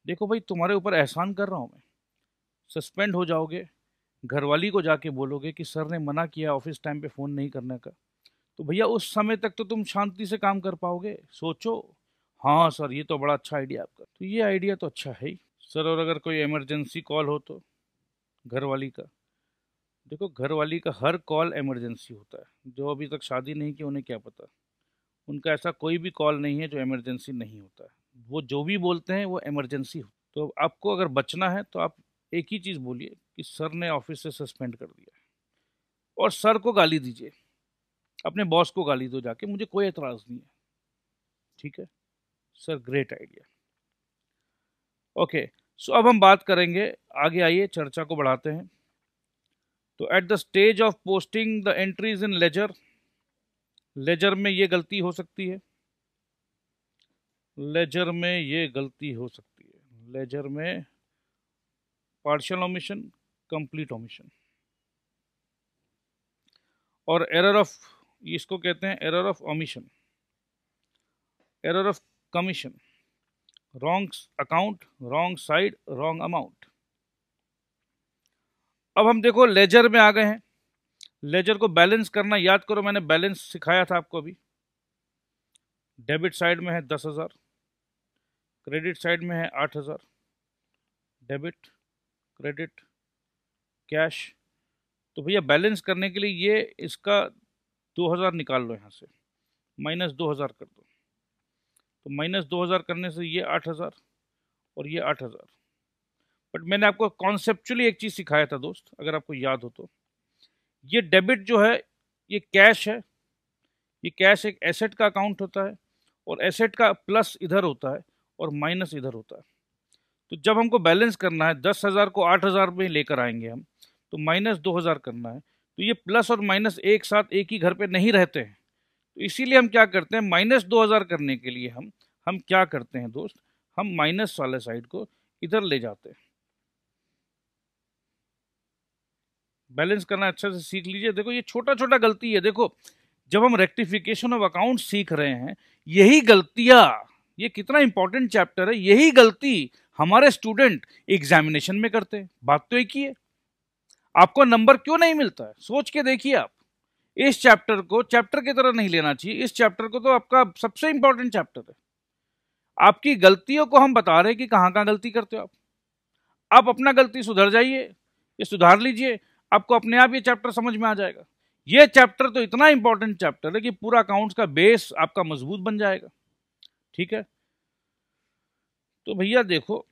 देखो भाई, तुम्हारे ऊपर एहसान कर रहा हूँ मैं। सस्पेंड हो जाओगे, घरवाली को जाके बोलोगे कि सर ने मना किया ऑफिस टाइम पे फ़ोन नहीं करने का, तो भैया उस समय तक तो तुम शांति से काम कर पाओगे। सोचो। हाँ सर, ये तो बड़ा अच्छा आइडिया आपका। तो ये आइडिया तो अच्छा है ही सर। और अगर कोई इमरजेंसी कॉल हो तो घरवाली का, देखो घरवाली का हर कॉल इमरजेंसी होता है। जो अभी तक शादी नहीं की उन्हें क्या पता, उनका ऐसा कोई भी कॉल नहीं है जो इमरजेंसी नहीं होता है। वो जो भी बोलते हैं वो इमरजेंसी हो। तो आपको अगर बचना है तो आप एक ही चीज़ बोलिए कि सर ने ऑफिस से सस्पेंड कर दिया है, और सर को गाली दीजिए, अपने बॉस को गाली दो जाके, मुझे कोई एतराज़ नहीं है। ठीक है सर, ग्रेट आइडिया। ओके, सो अब हम बात करेंगे आगे। आइए चर्चा को बढ़ाते हैं। तो at the stage of posting the entries in ledger, ledger में ये गलती हो सकती है। लेजर में ये गलती हो सकती है। लेजर में पार्शियल ओमिशन, कंप्लीट ओमिशन, और एरर ऑफ, इसको कहते हैं error of omission, error of commission, wrong account, wrong side, wrong amount. अब हम देखो लेजर में आ गए हैं। लेजर को बैलेंस करना याद करो, मैंने बैलेंस सिखाया था आपको अभी। डेबिट साइड में है 10,000, क्रेडिट साइड में है 8,000। Debit, credit, cash. तो भैया बैलेंस करने के लिए ये इसका 2,000 निकाल लो, यहाँ से माइनस 2,000 कर दो। तो माइनस 2,000 करने से ये 8,000 और ये 8,000। बट मैंने आपको कॉन्सेप्चुअली एक चीज़ सिखाया था दोस्त, अगर आपको याद हो तो। ये डेबिट जो है ये कैश है। ये कैश एक एसेट का अकाउंट होता है, और एसेट का प्लस इधर होता है और माइनस इधर होता है। तो जब हमको बैलेंस करना है, 10,000 को 8,000 में लेकर आएंगे हम, तो माइनस 2,000 करना है। तो ये प्लस और माइनस एक साथ एक ही घर पे नहीं रहते हैं। तो इसीलिए हम क्या करते हैं, माइनस 2,000 करने के लिए हम क्या करते हैं दोस्त, हम माइनस वाले साइड को इधर ले जाते हैं। बैलेंस करना अच्छे से सीख लीजिए। देखो ये छोटा छोटा गलती है। देखो जब हम रेक्टिफिकेशन ऑफ अकाउंट सीख रहे हैं, यही गलतियां, ये कितना इंपॉर्टेंट चैप्टर है, यही गलती हमारे स्टूडेंट एग्जामिनेशन में करते हैं। बात तो एक ही है। आपको नंबर क्यों नहीं मिलता है, सोच के देखिए आप। इस चैप्टर को चैप्टर की तरह नहीं लेना चाहिए। इस चैप्टर को तो आपका सबसे इंपॉर्टेंट चैप्टर है। आपकी गलतियों को हम बता रहे हैं कि कहां कहां गलती करते हो आप अपना गलती सुधर जाइए, ये सुधार लीजिए, आपको अपने आप ये चैप्टर समझ में आ जाएगा। ये चैप्टर तो इतना इंपॉर्टेंट चैप्टर है कि पूरा अकाउंट्स का बेस आपका मजबूत बन जाएगा। ठीक है, तो भैया देखो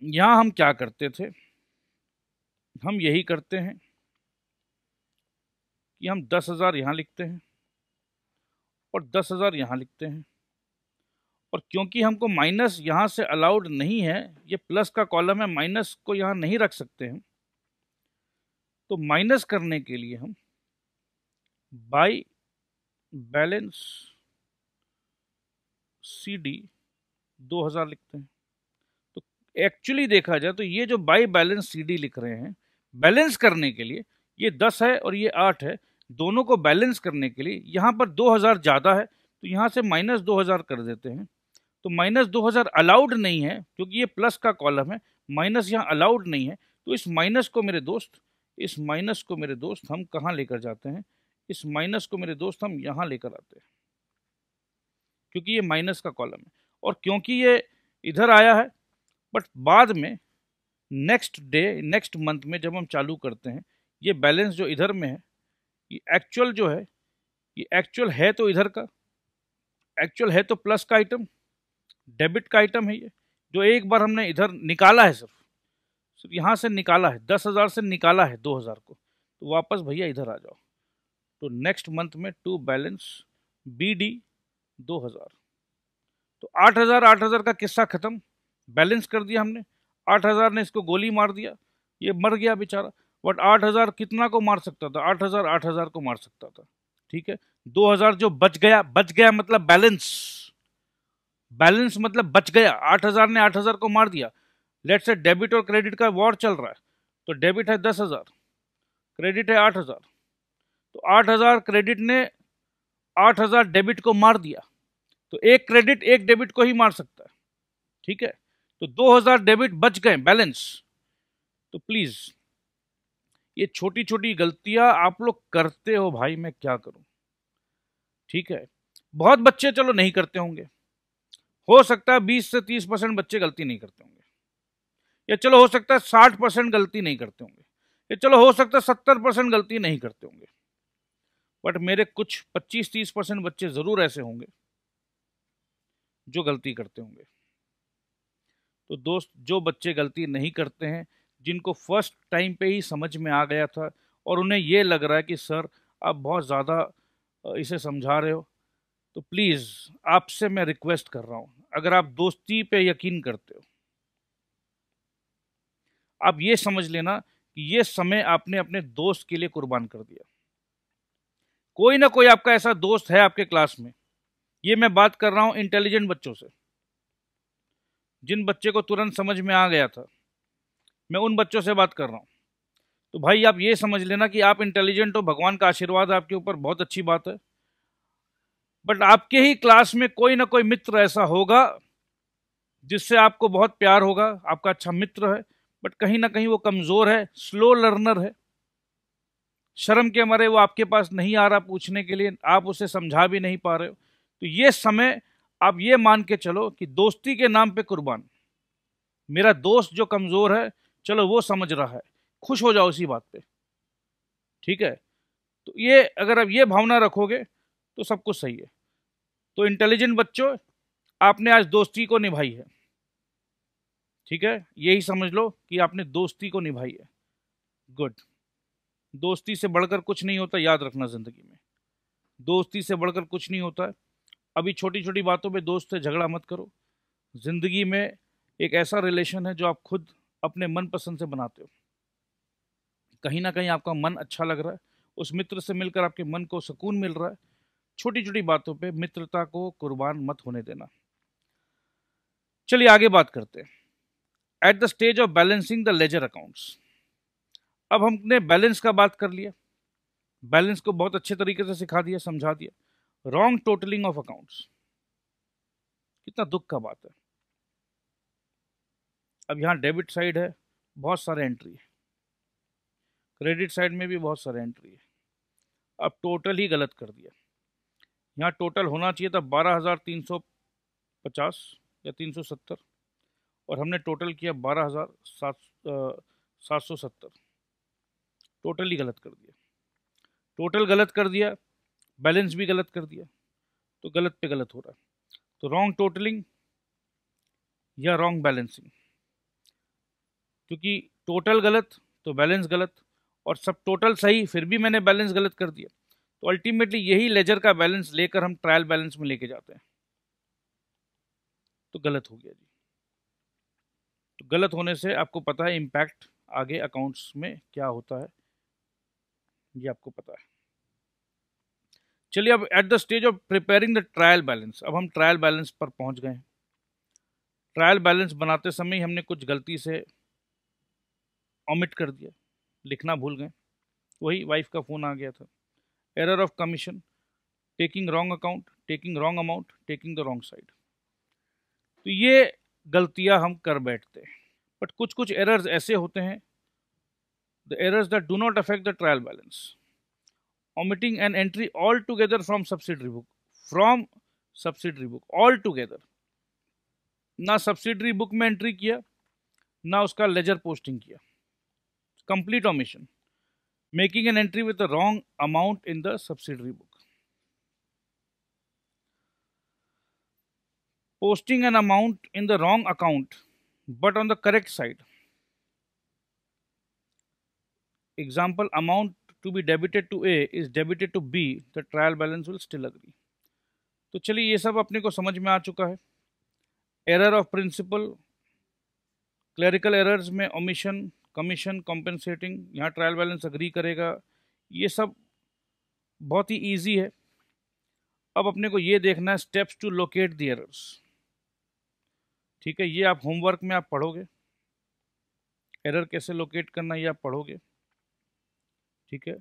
यहां हम क्या करते थे, हम यही करते हैं कि हम 10,000 यहां लिखते हैं और 10,000 यहां लिखते हैं। और क्योंकि हमको माइनस यहां से अलाउड नहीं है, ये प्लस का कॉलम है, माइनस को यहां नहीं रख सकते हैं, तो माइनस करने के लिए हम बाय बैलेंस CD 2,000 लिखते हैं। तो एक्चुअली देखा जाए तो ये जो बाय बैलेंस CD लिख रहे हैं, बैलेंस करने के लिए, ये 10 है और ये 8 है, दोनों को बैलेंस करने के लिए यहाँ पर 2,000 ज़्यादा है, तो यहाँ से माइनस 2,000 कर देते हैं। तो माइनस 2,000 अलाउड नहीं है क्योंकि ये प्लस का कॉलम है, माइनस यहाँ अलाउड नहीं है। तो इस माइनस को मेरे दोस्त, इस माइनस को मेरे दोस्त हम कहाँ लेकर जाते हैं, इस माइनस को मेरे दोस्त हम यहाँ लेकर आते हैं, क्योंकि ये माइनस का कॉलम है और क्योंकि ये इधर आया है। बट बाद में नेक्स्ट डे, नेक्स्ट मंथ में जब हम चालू करते हैं, ये बैलेंस जो इधर में है, ये एक्चुअल जो है, ये एक्चुअल है तो इधर का, एक्चुअल है तो प्लस का आइटम, डेबिट का आइटम है ये, जो एक बार हमने इधर निकाला है, सिर्फ यहाँ से निकाला है, 10,000 से निकाला है 2,000 को, तो वापस भैया इधर आ जाओ। तो नेक्स्ट मंथ में टू बैलेंस BD 2,000। तो 8,000 8,000 का किस्सा खत्म, बैलेंस कर दिया हमने। 8,000 ने इसको गोली मार दिया, ये मर गया बेचारा। बट 8,000 कितना को मार सकता था, 8,000 8,000 को मार सकता था। ठीक है, 2,000 जो बच गया, बच गया मतलब बैलेंस, बैलेंस मतलब बच गया। 8,000 ने 8,000 को मार दिया। लेट्स से डेबिट और क्रेडिट का वॉर चल रहा है, तो डेबिट है 10,000, क्रेडिट है 8,000, तो 8,000 क्रेडिट ने 8,000 डेबिट को मार दिया, तो एक क्रेडिट एक डेबिट को ही मार सकता है, ठीक है। तो 2,000 डेबिट बच गए बैलेंस। तो प्लीज ये छोटी छोटी गलतियां आप लोग करते हो भाई, मैं क्या करूं, ठीक है। बहुत बच्चे चलो नहीं करते होंगे, हो सकता है 20 से 30% बच्चे गलती नहीं करते होंगे, या चलो हो सकता है 60% गलती नहीं करते होंगे, या चलो हो सकता है 70% गलती नहीं करते होंगे, बट मेरे कुछ 25-30% बच्चे जरूर ऐसे होंगे जो गलती करते होंगे। तो दोस्त, जो बच्चे गलती नहीं करते हैं, जिनको फर्स्ट टाइम पे ही समझ में आ गया था और उन्हें ये लग रहा है कि सर आप बहुत ज़्यादा इसे समझा रहे हो, तो प्लीज़ आपसे मैं रिक्वेस्ट कर रहा हूँ, अगर आप दोस्ती पे यकीन करते हो, आप ये समझ लेना कि ये समय आपने अपने दोस्त के लिए कुर्बान कर दिया। कोई ना कोई आपका ऐसा दोस्त है आपके क्लास में, ये मैं बात कर रहा हूँ इंटेलिजेंट बच्चों से, जिन बच्चे को तुरंत समझ में आ गया था, मैं उन बच्चों से बात कर रहा हूँ। तो भाई आप ये समझ लेना कि आप इंटेलिजेंट हो, भगवान का आशीर्वाद है आपके ऊपर, बहुत अच्छी बात है, बट आपके ही क्लास में कोई ना कोई मित्र ऐसा होगा जिससे आपको बहुत प्यार होगा, आपका अच्छा मित्र है, बट कहीं ना कहीं वो कमजोर है, स्लो लर्नर है, शर्म के मारे वो आपके पास नहीं आ रहा पूछने के लिए, आप उसे समझा भी नहीं पा रहे हो। तो ये समय आप ये मान के चलो कि दोस्ती के नाम पे कुर्बान, मेरा दोस्त जो कमजोर है चलो वो समझ रहा है, खुश हो जाओ इसी बात पे, ठीक है। तो ये अगर आप ये भावना रखोगे तो सब कुछ सही है। तो इंटेलिजेंट बच्चों, आपने आज दोस्ती को निभाई है, ठीक है, यही समझ लो कि आपने दोस्ती को निभाई है, गुड। दोस्ती से बढ़कर कुछ नहीं होता, याद रखना जिंदगी में, दोस्ती से बढ़कर कुछ नहीं होता है। अभी छोटी छोटी बातों पे दोस्त से झगड़ा मत करो, जिंदगी में एक ऐसा रिलेशन है जो आप खुद अपने मन पसंद से बनाते हो, कहीं ना कहीं आपका मन अच्छा लग रहा है, उस मित्र से मिलकर आपके मन को सुकून मिल रहा है, छोटी छोटी बातों पे मित्रता को कुर्बान मत होने देना। चलिए आगे बात करते हैं, eight the stage of balancing the ledger accounts. अब हमने बैलेंस का बात कर लिया, बैलेंस को बहुत अच्छे तरीके से सिखा दिया, समझा दिया। रॉन्ग टोटलिंग ऑफ अकाउंट्स, कितना दुख का बात है। अब यहाँ डेबिट साइड है, बहुत सारे एंट्री है, क्रेडिट साइड में भी बहुत सारे एंट्री है, अब टोटल ही गलत कर दिया। यहाँ टोटल होना चाहिए था 12,350 या 370, और हमने टोटल किया 12,770, टोटल ही गलत कर दिया, टोटल गलत कर दिया, बैलेंस भी गलत कर दिया, तो गलत पे गलत हो रहा है। तो रॉन्ग टोटलिंग या रॉन्ग बैलेंसिंग, क्योंकि टोटल गलत तो बैलेंस गलत, और सब टोटल सही फिर भी मैंने बैलेंस गलत कर दिया, तो अल्टीमेटली यही लेजर का बैलेंस लेकर हम ट्रायल बैलेंस में लेके जाते हैं, तो गलत हो गया जी। तो गलत होने से आपको पता है इम्पैक्ट आगे अकाउंट्स में क्या होता है, ये आपको पता है। चलिए अब eight the stage of preparing the trial balance, अब हम ट्रायल बैलेंस पर पहुंच गए हैं। ट्रायल बैलेंस बनाते समय ही हमने कुछ गलती से ओमिट कर दिया, लिखना भूल गए, वही वाइफ का फ़ोन आ गया था। Error of commission, taking wrong account, taking wrong amount, taking the wrong side, तो ये गलतियां हम कर बैठते हैं। बट कुछ कुछ एरर्स ऐसे होते हैं, the errors that do not affect the trial balance, omitting an entry altogether from subsidiary book, from subsidiary book altogether, ना सब्सिडरी बुक में एंट्री किया, ना उसका लेजर पोस्टिंग किया, complete omission, making an entry with the wrong amount in the subsidiary book, posting an amount in the wrong account but on the correct side, example, amount to be debited to A is debited to B, the trial balance will still agree। तो चलिए ये सब अपने को समझ में आ चुका है। Error of principle, clerical errors में ओमिशन, कमीशन, कॉम्पेंसेटिंग, यहाँ ट्रायल बैलेंस अग्री करेगा, ये सब बहुत ही इजी है। अब अपने को ये देखना है steps to locate the errors, ठीक है, ये आप होमवर्क में आप पढ़ोगे, एरर कैसे लोकेट करना ये आप पढ़ोगे, ठीक है।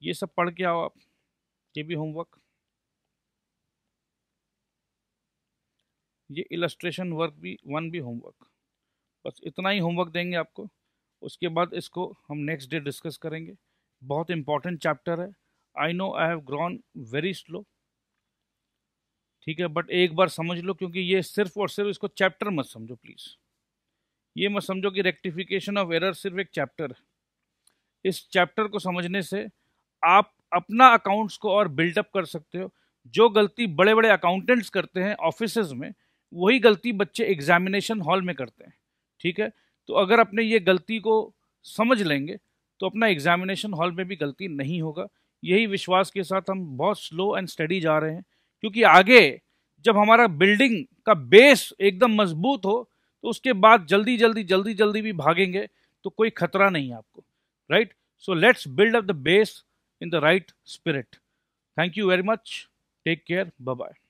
ये सब पढ़ के आओ आप, ये भी होमवर्क, ये इलस्ट्रेशन वर्क भी वन भी होमवर्क, बस इतना ही होमवर्क देंगे आपको। उसके बाद इसको हम नेक्स्ट डे डिस्कस करेंगे। बहुत इंपॉर्टेंट चैप्टर है। I know I have grown very slow, ठीक है, बट एक बार समझ लो, क्योंकि ये सिर्फ और सिर्फ, इसको चैप्टर मत समझो प्लीज। ये मत समझो कि रेक्टिफिकेशन ऑफ एरर सिर्फ एक चैप्टर है। इस चैप्टर को समझने से आप अपना अकाउंट्स को और बिल्डअप कर सकते हो। जो गलती बड़े बड़े अकाउंटेंट्स करते हैं ऑफिसेज में, वही गलती बच्चे एग्जामिनेशन हॉल में करते हैं, ठीक है। तो अगर अपने ये गलती को समझ लेंगे तो अपना एग्जामिनेशन हॉल में भी गलती नहीं होगा। यही विश्वास के साथ हम बहुत स्लो एंड स्टडी जा रहे हैं, क्योंकि आगे जब हमारा बिल्डिंग का बेस एकदम मजबूत हो, तो उसके बाद जल्दी जल्दी जल्दी जल्दी भी भागेंगे तो कोई खतरा नहीं है आपको, right. So let's build up the base in the right spirit. Thank you very much. Take care. Bye bye.